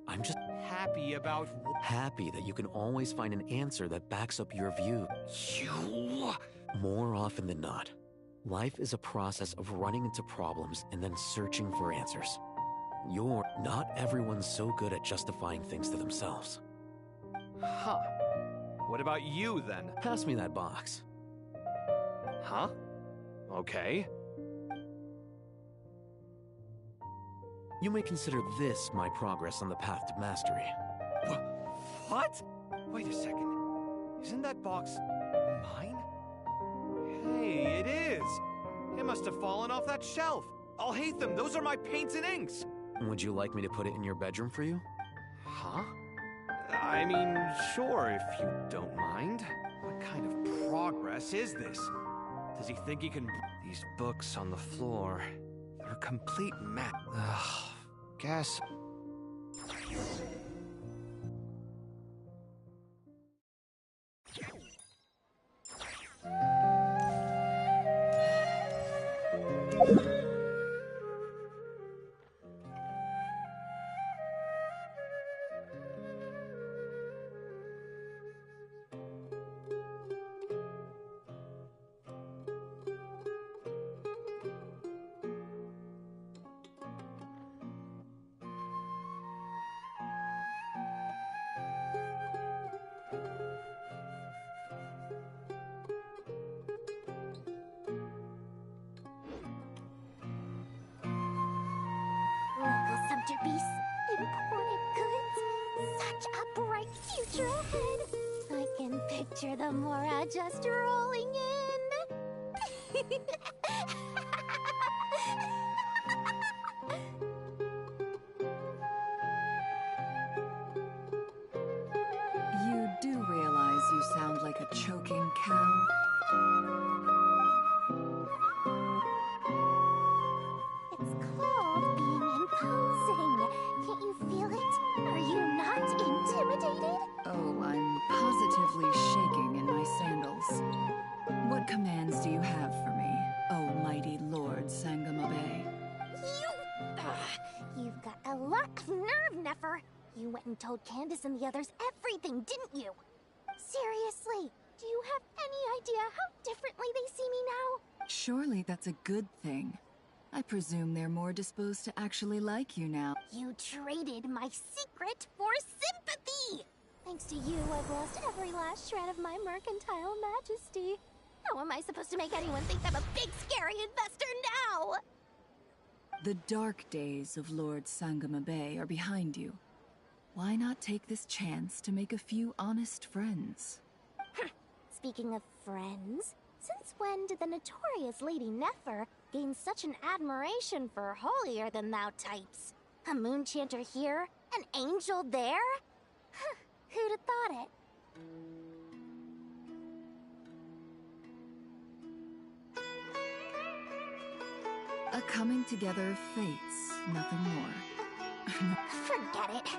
I'm just... Happy about... Happy that you can always find an answer that backs up your view. You... More often than not, life is a process of running into problems and then searching for answers. Not everyone's so good at justifying things to themselves. Huh. What about you, then? Pass me that box. Huh? Okay. You may consider this my progress on the path to mastery. What? Wait a second. Isn't that box mine? Hey, it is! It must have fallen off that shelf. I'll hate them. Those are my paints and inks. Would you like me to put it in your bedroom for you? Huh? I mean, sure, if you don't mind. What kind of progress is this? Does he think he can... These books on the floor, they're a complete mess. Ugh, guess... Beasts, imported goods, such a bright future ahead. I can picture the Mora just rolling in. You do realize you sound like a choking cow? It's called being imposing. Can't you What? Nerve, Nefer! You went and told Candace and the others everything, didn't you? Seriously, do you have any idea how differently they see me now? Surely that's a good thing. I presume they're more disposed to actually like you now. You traded my secret for sympathy! Thanks to you, I've lost every last shred of my mercantile majesty. How am I supposed to make anyone think I'm a big, scary investor now? The dark days of Lord Sangama Bay are behind you. Why not take this chance to make a few honest friends? Speaking of friends, since when did the notorious Lady Nefer gain such an admiration for holier-than-thou types? A moon chanter here? An angel there? Who'd have thought it? A coming together of fates, nothing more. Forget it.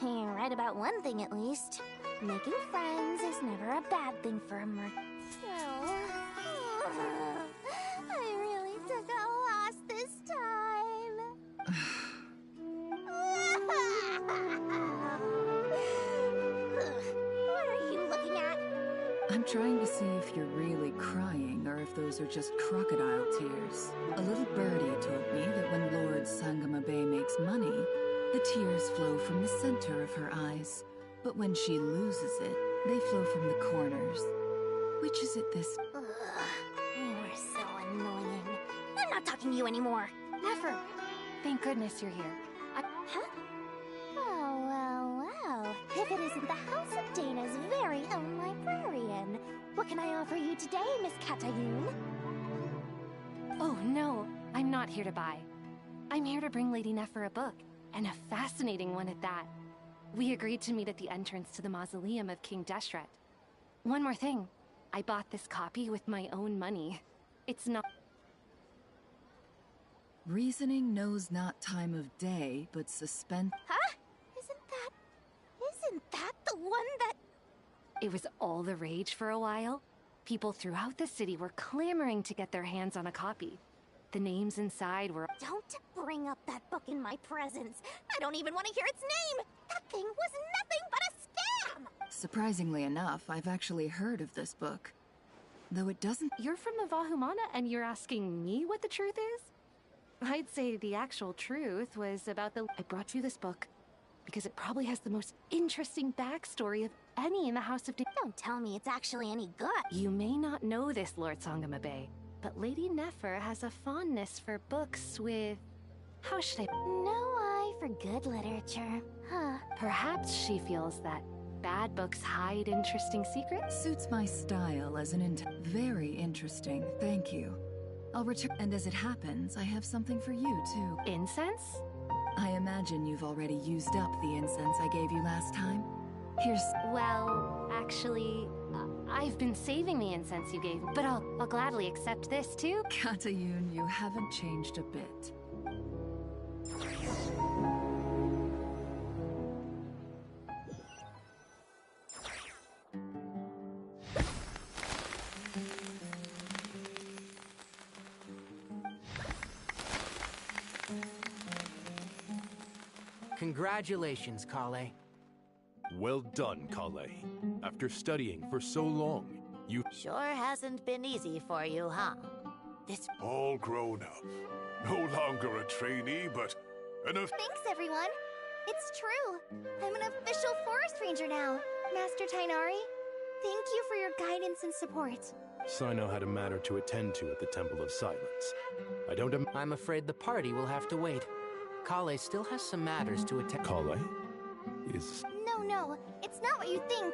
You're right about one thing at least. Making friends is never a bad thing for a merc. I really took a loss this time. What are you looking at? I'm trying to see if you're really crying or if those are just crocodile tears. A little birdie told me that when Lord Sangama Bay makes money, the tears flow from the center of her eyes. But when she loses it, they flow from the corners. Which is it this? Ugh, you are so annoying. I'm not talking to you anymore. Never. Thank goodness you're here. Huh? Oh, well. If it isn't the House of Dana's very own librarian. What can I offer you today, Miss Katayun? Oh, no. I'm not here to buy. I'm here to bring Lady Nefer a book, and a fascinating one at that. We agreed to meet at the entrance to the mausoleum of King Deshret. One more thing. I bought this copy with my own money. It's not... Reasoning knows not time of day, but suspense... Huh? Isn't that the one that... It was all the rage for a while. People throughout the city were clamoring to get their hands on a copy. The names inside were... Don't bring up that book in my presence. I don't even want to hear its name. That thing was nothing but a scam! Surprisingly enough, I've actually heard of this book. Though it doesn't... You're from the Vahumana and you're asking me what the truth is? I'd say the actual truth was about the... I brought you this book because it probably has the most interesting backstory of any in the House of... Don't tell me it's actually any good. You may not know this, Lord Sangama Bay, but Lady Nefer has a fondness for books with... How should I... No eye for good literature. Huh. Perhaps she feels that bad books hide interesting secrets? Suits my style as an very interesting, thank you. I'll return... And as it happens, I have something for you, too. Incense? I imagine you've already used up the incense I gave you last time. Here's... Well, actually, I've been saving the incense you gave, but I'll gladly accept this, too. Katayun, you haven't changed a bit. Congratulations, Kale. Well done, Kale. After studying for so long, you... Sure hasn't been easy for you, huh? This... All grown up. No longer a trainee, but Thanks, everyone. It's true. I'm an official forest ranger now. Master Tainari, thank you for your guidance and support. Sino had a matter to attend to at the Temple of Silence. I'm afraid the party will have to wait. Kale still has some matters to attend. Kale? Is... No, it's not what you think.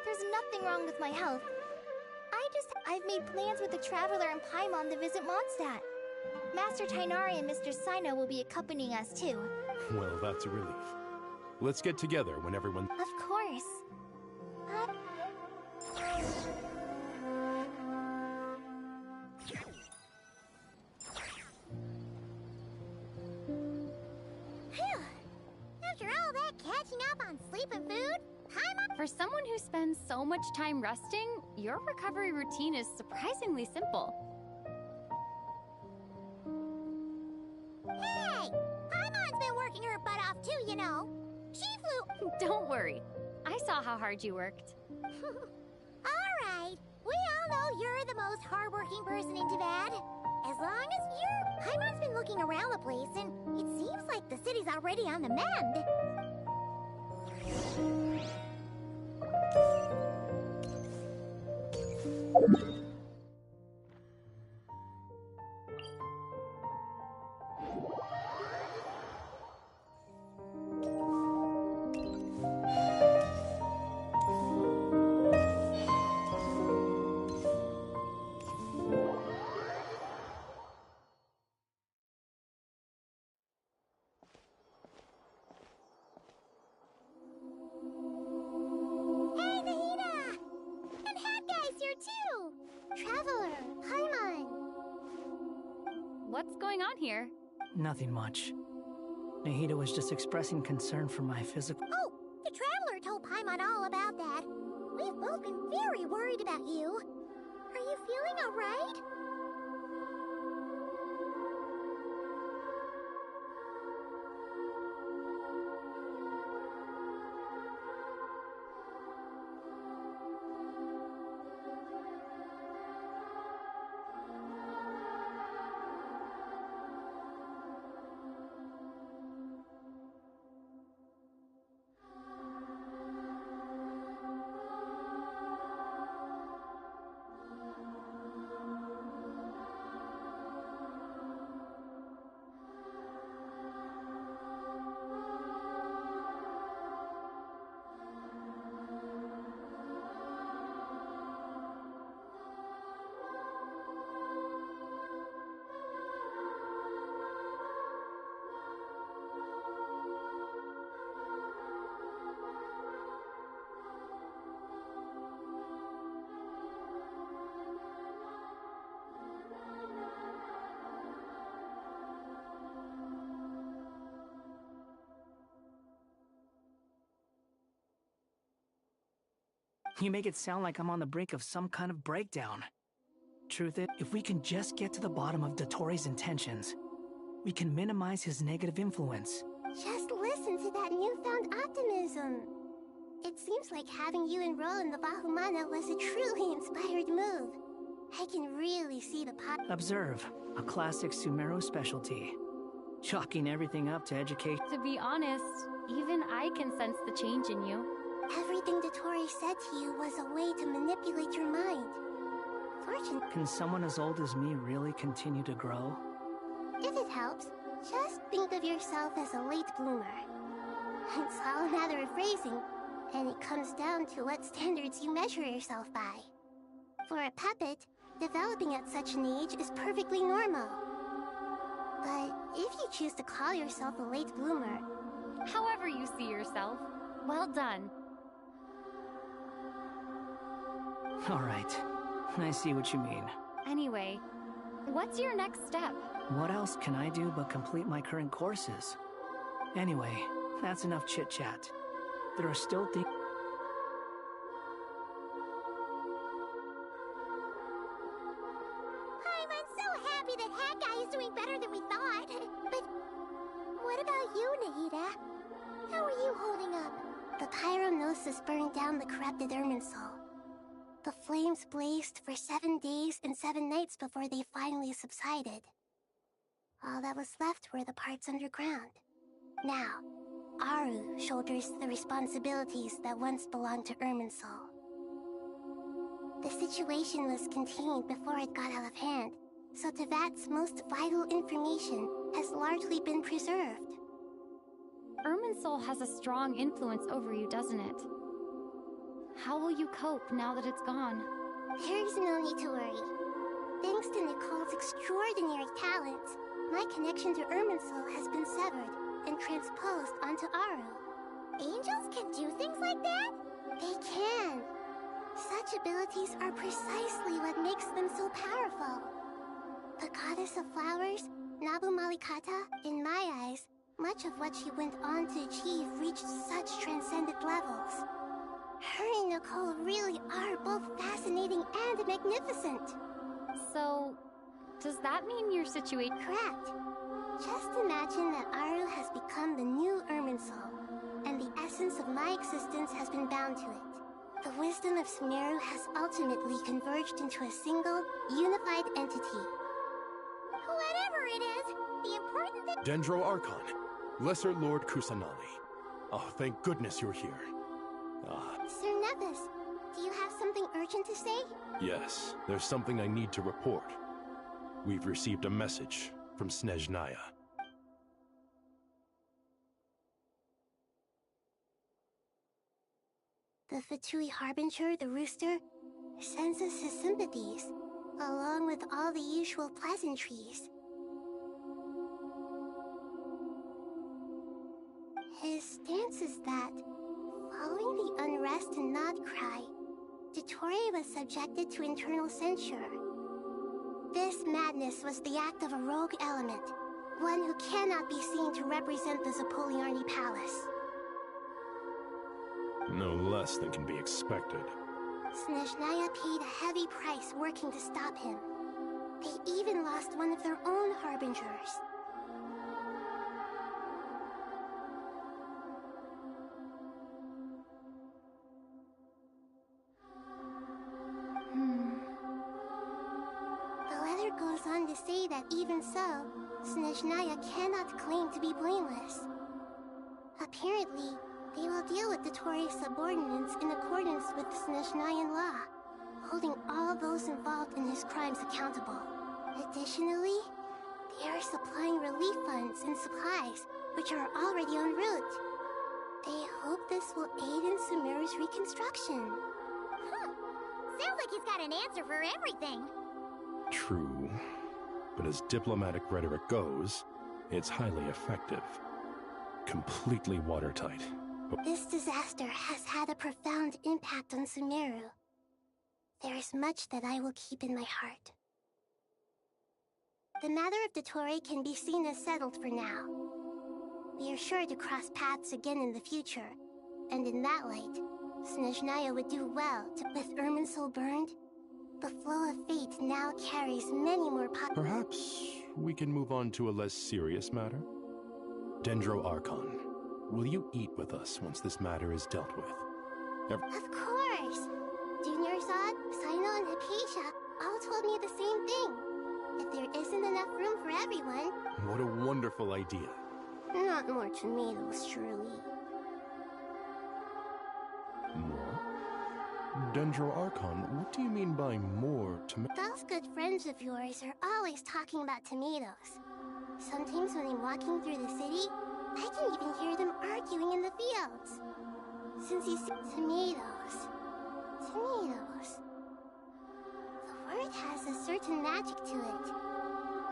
There's nothing wrong with my health. I've made plans with the Traveler and Paimon to visit Mondstadt. Master Tainari and Mr. Sino will be accompanying us too. Well, that's a relief. Let's get together when everyone... Of course. Phew. After all that catching up on sleep and food, For someone who spends so much time resting, your recovery routine is surprisingly simple. Hey! Paimon's been working her butt off off too, you know. She flew. Don't worry. I saw how hard you worked. Alright. We all know you're the most hardworking person in Tavad. As long as you're... Paimon's been looking around the place, and it seems like the city's already on the mend. What's going on here? Nothing much. Nahida was just expressing concern for my physical... Oh, the Traveler told Paimon all about that. We've both been very worried about you. Are you feeling alright? You make it sound like I'm on the brink of some kind of breakdown. Truth is, if we can just get to the bottom of Dottoro's intentions, we can minimize his negative influence. Just listen to that newfound optimism. It seems like having you enroll in the Bahumana was a truly inspired move. I can really see the Observe, a classic Sumeru specialty. Chalking everything up to educate. To be honest, even I can sense the change in you. Everything Dottore said to you was a way to manipulate your mind. Fortunately, Can someone as old as me really continue to grow? if it helps, just think of yourself as a late bloomer. It's all a matter of phrasing, and it comes down to what standards you measure yourself by. For a puppet, developing at such an age is perfectly normal. But if you choose to call yourself a late bloomer, However you see yourself, well done. Alright, I see what you mean. Anyway, what's your next step? What else can I do but complete my current courses? Anyway, that's enough chit-chat. There are still things... I'm so happy that Hat Guy is doing better than we thought. But what about you, Nahida? How are you holding up? The Pyronosis burned down the corrupted Irminsul. The flames blazed for 7 days and 7 nights before they finally subsided. All that was left were the parts underground. Now, Aru shoulders the responsibilities that once belonged to Irminsul. The situation was contained before it got out of hand, so Tevat's most vital information has largely been preserved. Irminsul has a strong influence over you, doesn't it? How will you cope now that it's gone? There's no need to worry. Thanks to Nicole's extraordinary talents, my connection to Irminsul has been severed and transposed onto Aru. Angels can do things like that? They can. Such abilities are precisely what makes them so powerful. The goddess of flowers, Nabu Malikata, in my eyes, much of what she went on to achieve reached such transcendent levels. Her and Nicole really are both fascinating and magnificent. So, does that mean your situation... Correct. Just imagine that Aru has become the new Irminsul. my existence has been bound to it. The wisdom of Sumeru has ultimately converged into a single, unified entity. Whatever it is, the important thing— Dendro Archon, Lesser Lord Kusanali. Oh, thank goodness you're here. Sir Nevis, do you have something urgent to say? Yes, there's something I need to report. We've received a message from Snezhnaya. The Fatui Harbinger, the Rooster, sends us his sympathies, along with all the usual pleasantries. His stance is that, following the unrest and Nod Cry, Dottore was subjected to internal censure. This madness was the act of a rogue element, one who cannot be seen to represent the Zapoliarni Palace. No less than can be expected. Snezhnaya paid a heavy price working to stop him. They even lost one of their own Harbingers. The letter goes on to say that even so, Snezhnaya cannot claim to be blameless. Apparently, they will deal with Dottore's subordinates in accordance with Snezhnayan law, holding all those involved in his crimes accountable. Additionally, they are supplying relief funds and supplies, which are already en route. They hope this will aid in Sumeru's reconstruction. Sounds like he's got an answer for everything. True, but as diplomatic rhetoric goes, it's highly effective. Completely watertight. This disaster has had a profound impact on Sumeru. There is much that I will keep in my heart. The matter of Dottore can be seen as settled for now. We are sure to cross paths again in the future, and in that light, Snezhnaya would do well to— With Irminsul burned, the flow of fate now carries many more Perhaps we can move on to a less serious matter? Dendro Archon, will you eat with us once this matter is dealt with? Of course! Junior Zod, Sino, and Hypatia all told me the same thing. If there isn't enough room for everyone— What a wonderful idea. Not more tomatoes, surely. More? Dendro Archon, what do you mean by more tomatoes? Those good friends of yours are always talking about tomatoes. Sometimes when I'm walking through the city, I can even hear them arguing in the fields. Since you said tomatoes. Tomatoes. The word has a certain magic to it.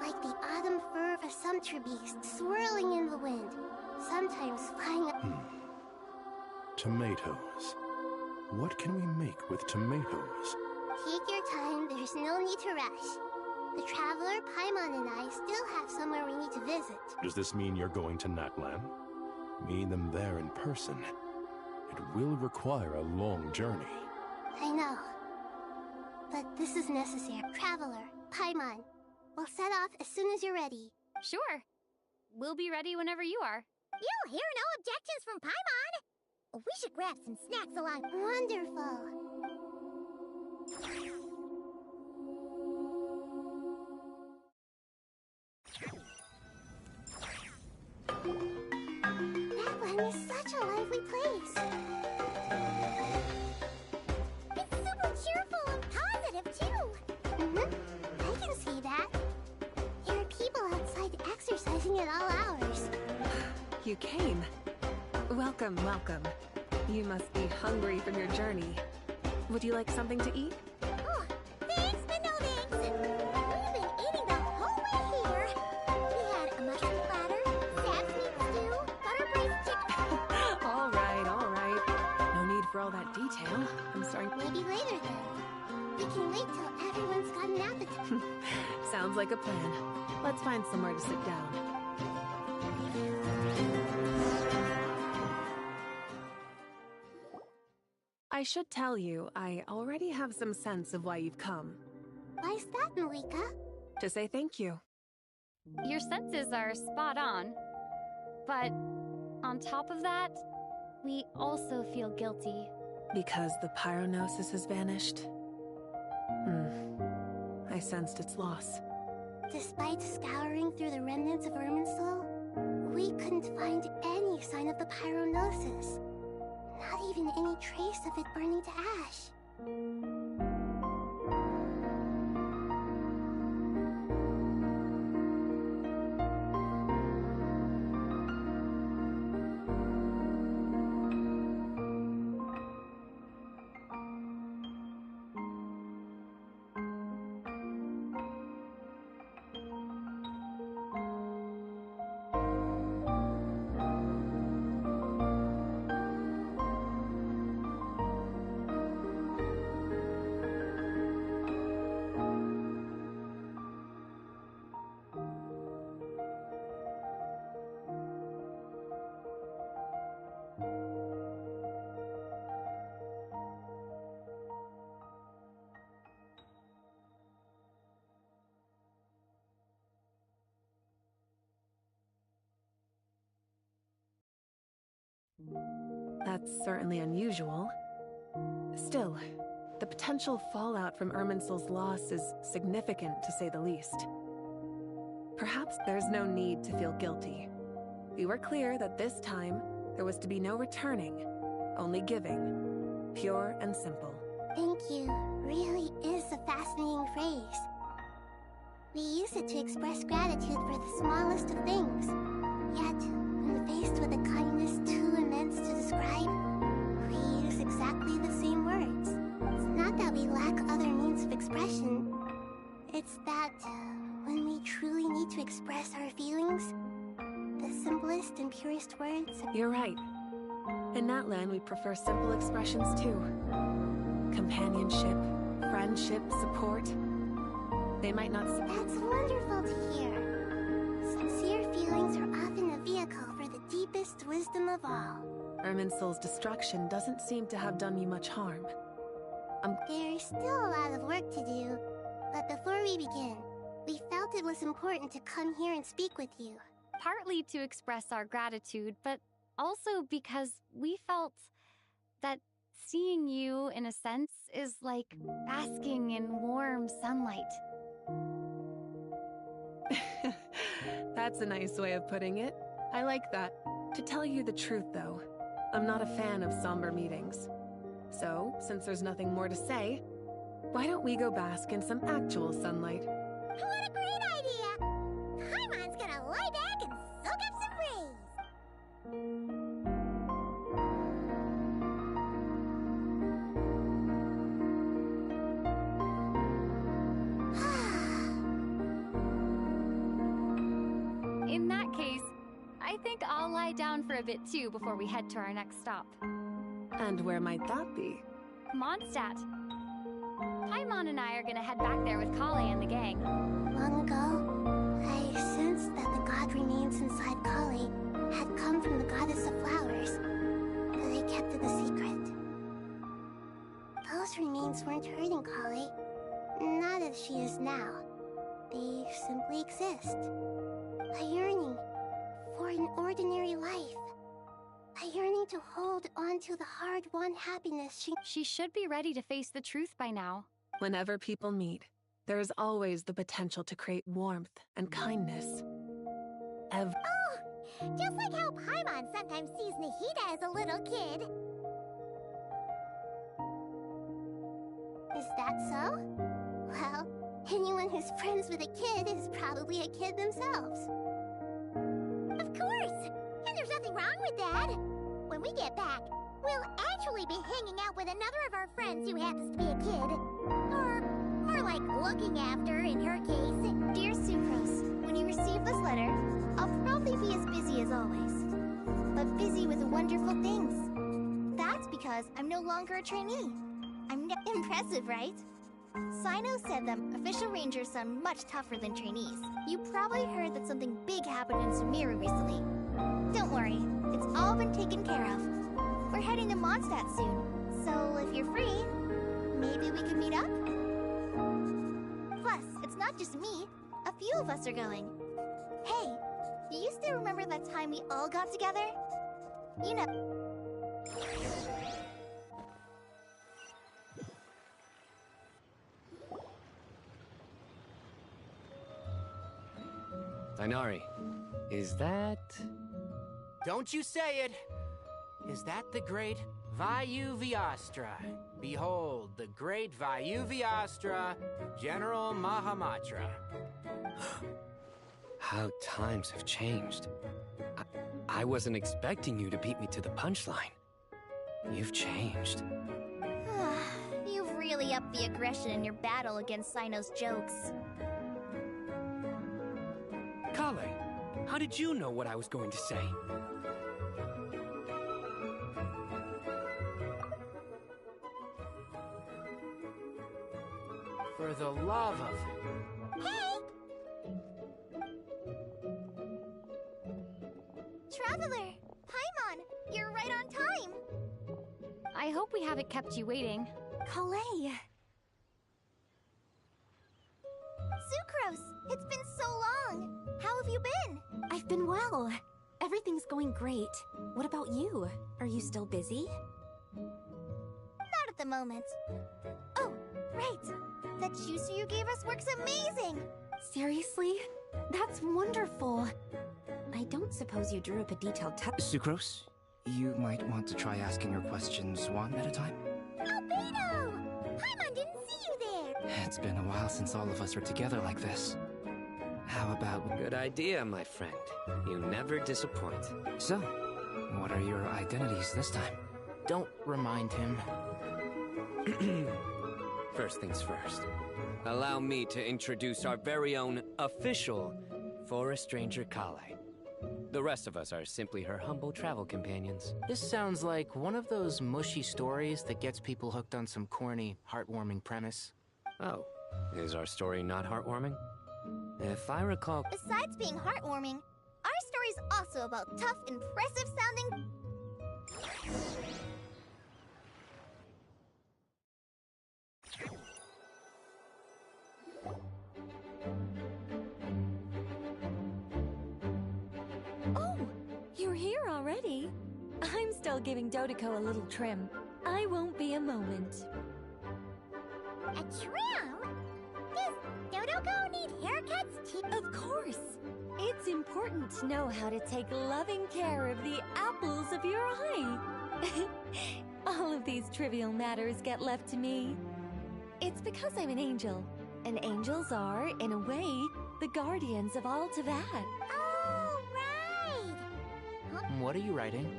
Like the autumn fur of a sumpter beast swirling in the wind, sometimes flying up. Tomatoes. What can we make with tomatoes? Take your time, there's no need to rush. The Traveler, Paimon, and I still have somewhere we need to visit. Does this mean you're going to Natlan? Meeting them there in person. It will require a long journey. I know. But this is necessary. Traveler, Paimon, we'll set off as soon as you're ready. Sure. We'll be ready whenever you are. You'll hear no objections from Paimon. We should grab some snacks along. Wonderful. Natlan is such a lively place. It's super cheerful and positive, too. I can see that. There are people outside exercising at all hours. You came. Welcome, welcome. You must be hungry from your journey. Would you like something to eat? Oh, thanks, but no thanks. We've been eating the whole way here. We had a mushroom platter, Sam's meat stew, butter braised chicken. All right. No need for all that detail. I'm sorry. Maybe later then. We can wait till everyone's got an appetite. Sounds like a plan. Let's find somewhere to sit down. I should tell you, I already have some sense of why you've come. Why's that, Malika? To say thank you. Your senses are spot on. But on top of that, we also feel guilty. Because the pyronosis has vanished? I sensed its loss. Despite scouring through the remnants of Irminsul, we couldn't find any sign of the pyronosis. Not even any trace of it burning to ash. That's certainly unusual. Still, the potential fallout from Irminsul's loss is significant, to say the least. Perhaps there's no need to feel guilty. We were clear that this time, there was to be no returning, only giving. Pure and simple. Thank you really is a fascinating phrase. We use it to express gratitude for the smallest of things. Yet, when faced with a kindness too immense to describe, we use exactly the same words. It's not that we lack other means of expression. It's that when we truly need to express our feelings, the simplest and purest words... You're right. In Natlan, we prefer simple expressions too. Companionship, friendship, support. They might not... That's wonderful to hear. Sincere feelings are often a vehicle for the deepest wisdom of all. Irminsul's destruction doesn't seem to have done you much harm. There's still a lot of work to do, but before we begin, we felt it was important to come here and speak with you. Partly to express our gratitude, but also because we felt that seeing you, in a sense, is like basking in warm sunlight. That's a nice way of putting it. I like that. To tell you the truth, though, I'm not a fan of somber meetings. So, since there's nothing more to say, why don't we go bask in some actual sunlight? What a great idea! Paimon's gonna lie back and soak up some rays. In that case, I think I'll lie down for a bit too before we head to our next stop. And where might that be? Mondstadt. Paimon and I are gonna head back there with Kale and the gang. Long ago, I sensed that the god remains inside Kale had come from the goddess of flowers, but I kept it a secret. Those remains weren't hurting Kale, not as she is now. They simply exist. A yearning for an ordinary life. A yearning to hold on to the hard-won happiness She should be ready to face the truth by now. Whenever people meet, there is always the potential to create warmth and kindness. Oh, just like how Paimon sometimes sees Nahida as a little kid. Is that so? Well, anyone who's friends with a kid is probably a kid themselves. Of course! And there's nothing wrong with that. When we get back, we'll actually be hanging out with another of our friends who happens to be a kid. Or more like looking after, in her case. Dear Sucrose, when you receive this letter, I'll probably be as busy as always. But busy with wonderful things. That's because I'm no longer a trainee. Impressive, right? Sino said that official rangers sound much tougher than trainees. You probably heard that something big happened in Sumeru recently. Don't worry, it's all been taken care of. We're heading to Mondstadt soon, so if you're free, maybe we can meet up? Plus, it's not just me. A few of us are going. Hey, do you still remember that time we all got together? You know... Ainari, is that... Don't you say it! Is that the great Vayu Vyastra? Behold, the great Vayu Vyastra, General Mahamatra. How times have changed. I wasn't expecting you to beat me to the punchline. You've changed. You've really upped the aggression in your battle against Sino's jokes. Kale, how did you know what I was going to say? For the love of... Hey! Traveler! Paimon! You're right on time! I hope we haven't kept you waiting. Kalei! Sucrose! It's been so long! How have you been? I've been well. Everything's going great. What about you? Are you still busy? Not at the moment. Oh, right! That juicer you gave us works amazing! Seriously? That's wonderful. I don't suppose you drew up a detailed Sucrose, you might want to try asking your questions one at a time. Albedo! Paimon didn't see you there! It's been a while since all of us are together like this. How about... Good idea, my friend. You never disappoint. So, what are your identities this time? Don't remind him. First things first. Allow me to introduce our very own official Forest Ranger Kale. The rest of us are simply her humble travel companions. This sounds like one of those mushy stories that gets people hooked on some corny, heartwarming premise. Oh, is our story not heartwarming? If I recall... Besides being heartwarming, our story's also about tough, impressive-sounding... Oh, you're here already? I'm still giving Dodeko a little trim. I won't be a moment. A trim? Does Dodeko need haircuts too? Of course. It's important to know how to take loving care of the apples of your eye. All of these trivial matters get left to me. It's because I'm an angel, and angels are, in a way, the guardians of all Tavad. Oh, right! Huh? What are you writing?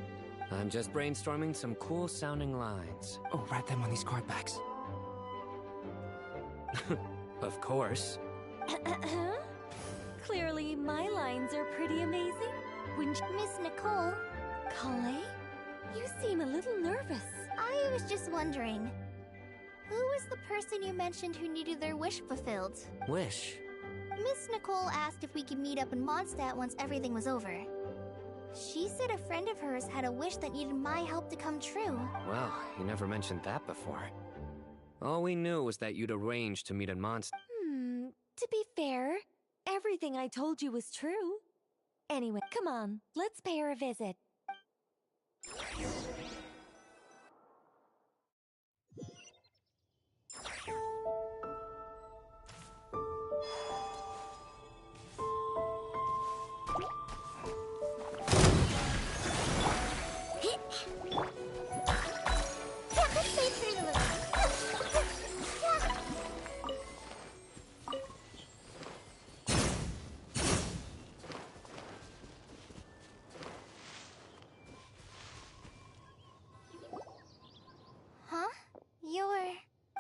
I'm just brainstorming some cool-sounding lines. Oh, write them on these card backs. Of course. Clearly, my lines are pretty amazing. Miss Nicole? Kale? You seem a little nervous. I was just wondering, who was the person you mentioned who needed their wish fulfilled? Wish? Miss Nicole asked if we could meet up in Mondstadt once everything was over. She said a friend of hers had a wish that needed my help to come true. Well, you never mentioned that before. All we knew was that you'd arranged to meet in Mondstadt. To be fair, everything I told you was true. Anyway, come on, let's pay her a visit.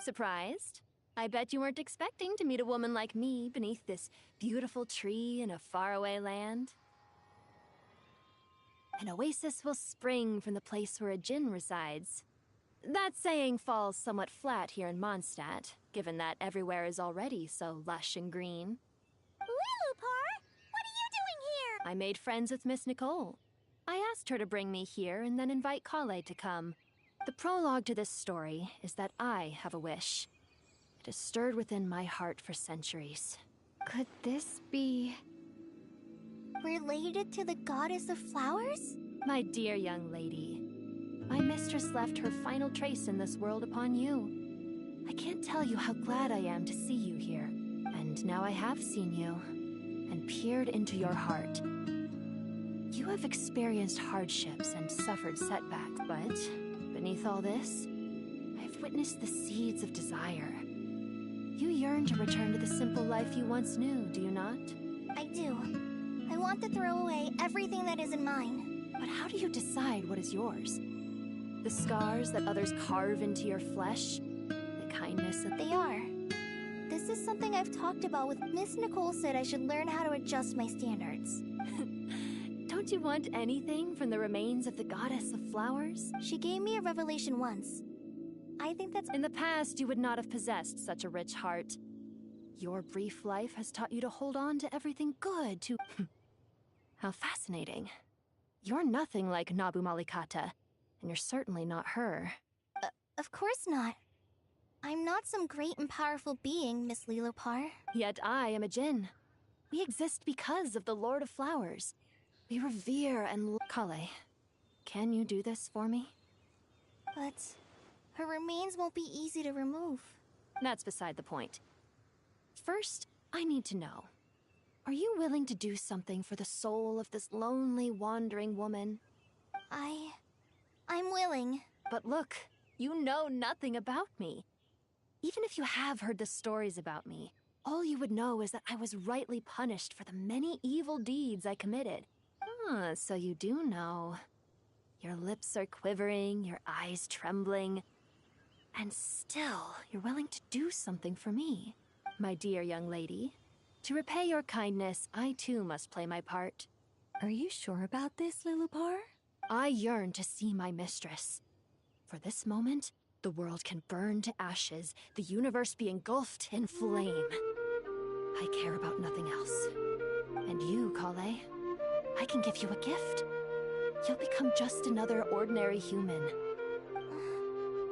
Surprised? I bet you weren't expecting to meet a woman like me beneath this beautiful tree in a faraway land. An oasis will spring from the place where a djinn resides. That saying falls somewhat flat here in Mondstadt, given that everywhere is already so lush and green. Lilupar, what are you doing here? I made friends with Miss Nicole. I asked her to bring me here and then invite Kale to come. The prologue to this story is that I have a wish. It has stirred within my heart for centuries. Could this be... related to the goddess of flowers? My dear young lady, my mistress left her final trace in this world upon you. I can't tell you how glad I am to see you here. And now I have seen you. and peered into your heart. You have experienced hardships and suffered setbacks, but beneath all this, I've witnessed the seeds of desire. You yearn to return to the simple life you once knew, do you not? I do. I want to throw away everything that isn't mine. But how do you decide what is yours? The scars that others carve into your flesh? The kindness that They are. This is something I've talked about with Miss Nicole. Said I should learn how to adjust my standards. Don't you want anything from the remains of the goddess of flowers? She gave me a revelation once. I think that's... In the past, you would not have possessed such a rich heart. Your brief life has taught you to hold on to everything good, to... How fascinating. You're nothing like Nabu Malikata, and you're certainly not her. Of course not. I'm not some great and powerful being, Miss Lilopar. Yet I am a Jinn. We exist because of the Lord of Flowers. We revere and... Kale, can you do this for me? But her remains won't be easy to remove. That's beside the point. First, I need to know. Are you willing to do something for the soul of this lonely, wandering woman? I'm willing. But look, you know nothing about me. Even if you have heard the stories about me, all you would know is that I was rightly punished for the many evil deeds I committed. Ah, so you do know. Your lips are quivering, your eyes trembling, and still you're willing to do something for me. My dear young lady, to repay your kindness, I too must play my part. Are you sure about this, Lilopar? I yearn to see my mistress. For this moment, the world can burn to ashes, the universe be engulfed in flame. I care about nothing else. And you, Kale, I can give you a gift. You'll become just another ordinary human.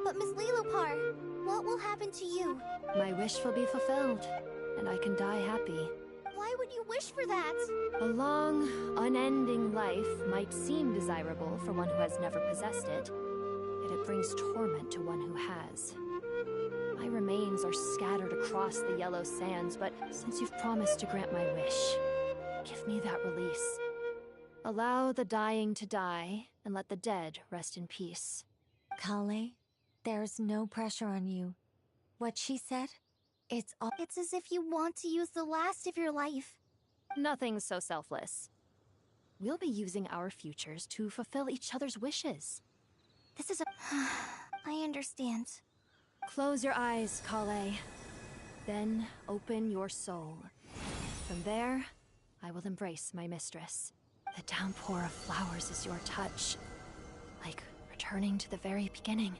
But Miss Lilopar, what will happen to you? My wish will be fulfilled, and I can die happy. Why would you wish for that? A long, unending life might seem desirable for one who has never possessed it, yet it brings torment to one who has. My remains are scattered across the yellow sands, but since you've promised to grant my wish, give me that release. Allow the dying to die, and let the dead rest in peace. Kale, there's no pressure on you. What she said, it's as if you want to use the last of your life. Nothing so selfless. We'll be using our futures to fulfill each other's wishes. This is a... I understand. Close your eyes, Kale. Then open your soul. From there, I will embrace my mistress. The downpour of flowers is your touch. Like returning to the very beginning.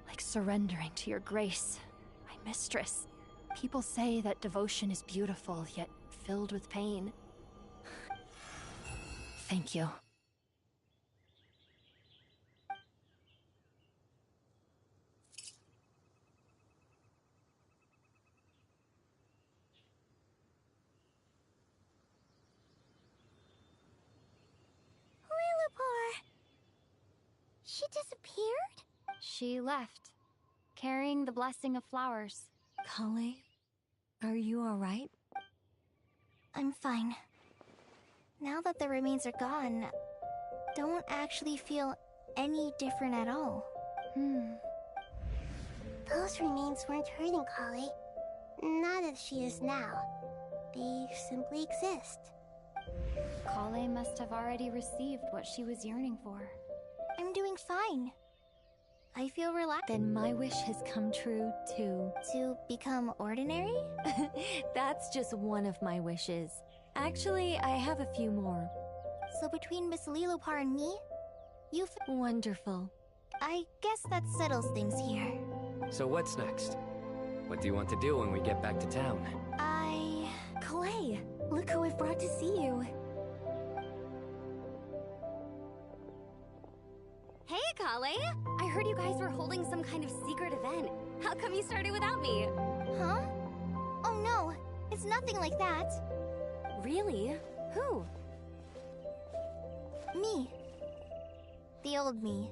Like surrendering to your grace, my mistress. People say that devotion is beautiful, yet filled with pain. Thank you. Lilopar! She disappeared? She left, carrying the blessing of flowers. Kale, are you alright? I'm fine. Now that the remains are gone, don't actually feel any different at all. Those remains weren't hurting Kale. Not as she is now. They simply exist. Kale must have already received what she was yearning for. I'm doing fine. I feel relaxed. Then my wish has come true, too. To become ordinary? That's just one of my wishes. Actually, I have a few more. So between Miss Lilopar and me, you've... Wonderful. I guess that settles things here. So what's next? What do you want to do when we get back to town? Kale, look who I've brought to see you. Hey, Kale! I heard you guys were holding some kind of secret event. How come you started without me? Huh? Oh no, it's nothing like that. Really? Who? Me. The old me.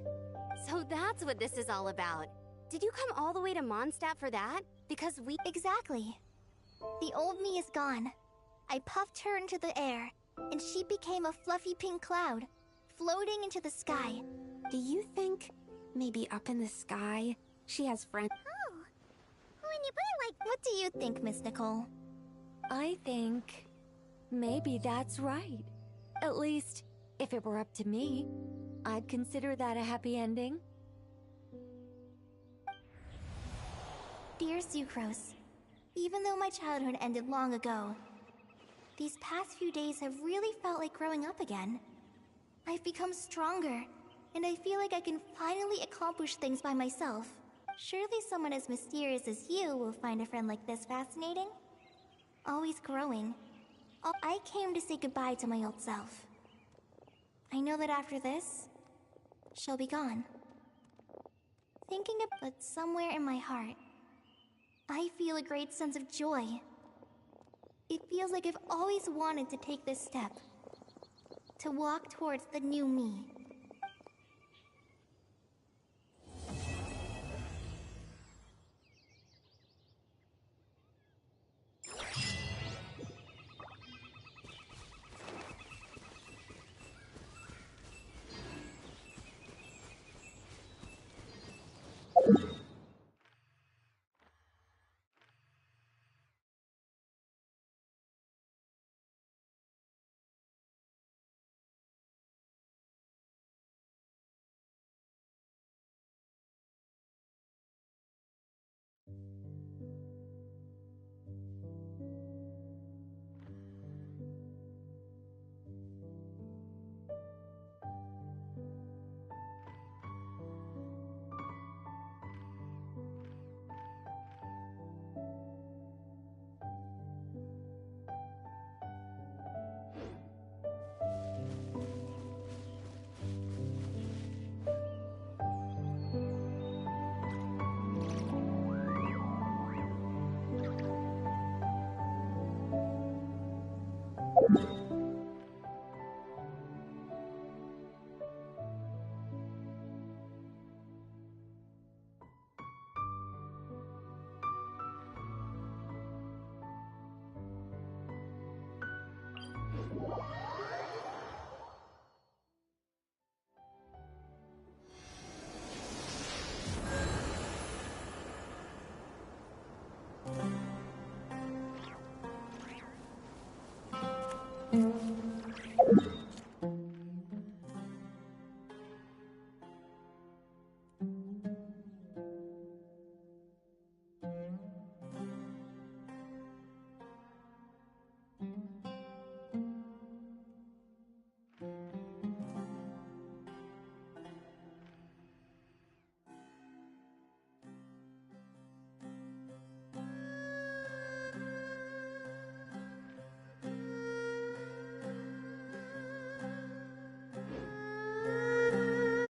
So that's what this is all about. Did you come all the way to Mondstadt for that? Because we... Exactly. The old me is gone. I puffed her into the air, and she became a fluffy pink cloud, floating into the sky. Do you think maybe up in the sky she has friends? Oh, when you put it like, what do you think, Miss Nicole? I think maybe that's right. At least, if it were up to me, I'd consider that a happy ending. Dear Sucrose, even though my childhood ended long ago, these past few days have really felt like growing up again. I've become stronger, and I feel like I can finally accomplish things by myself. Surely someone as mysterious as you will find a friend like this fascinating? Always growing. I came to say goodbye to my old self. I know that after this, she'll be gone. Thinking of, but somewhere in my heart, I feel a great sense of joy. It feels like I've always wanted to take this step. To walk towards the new me.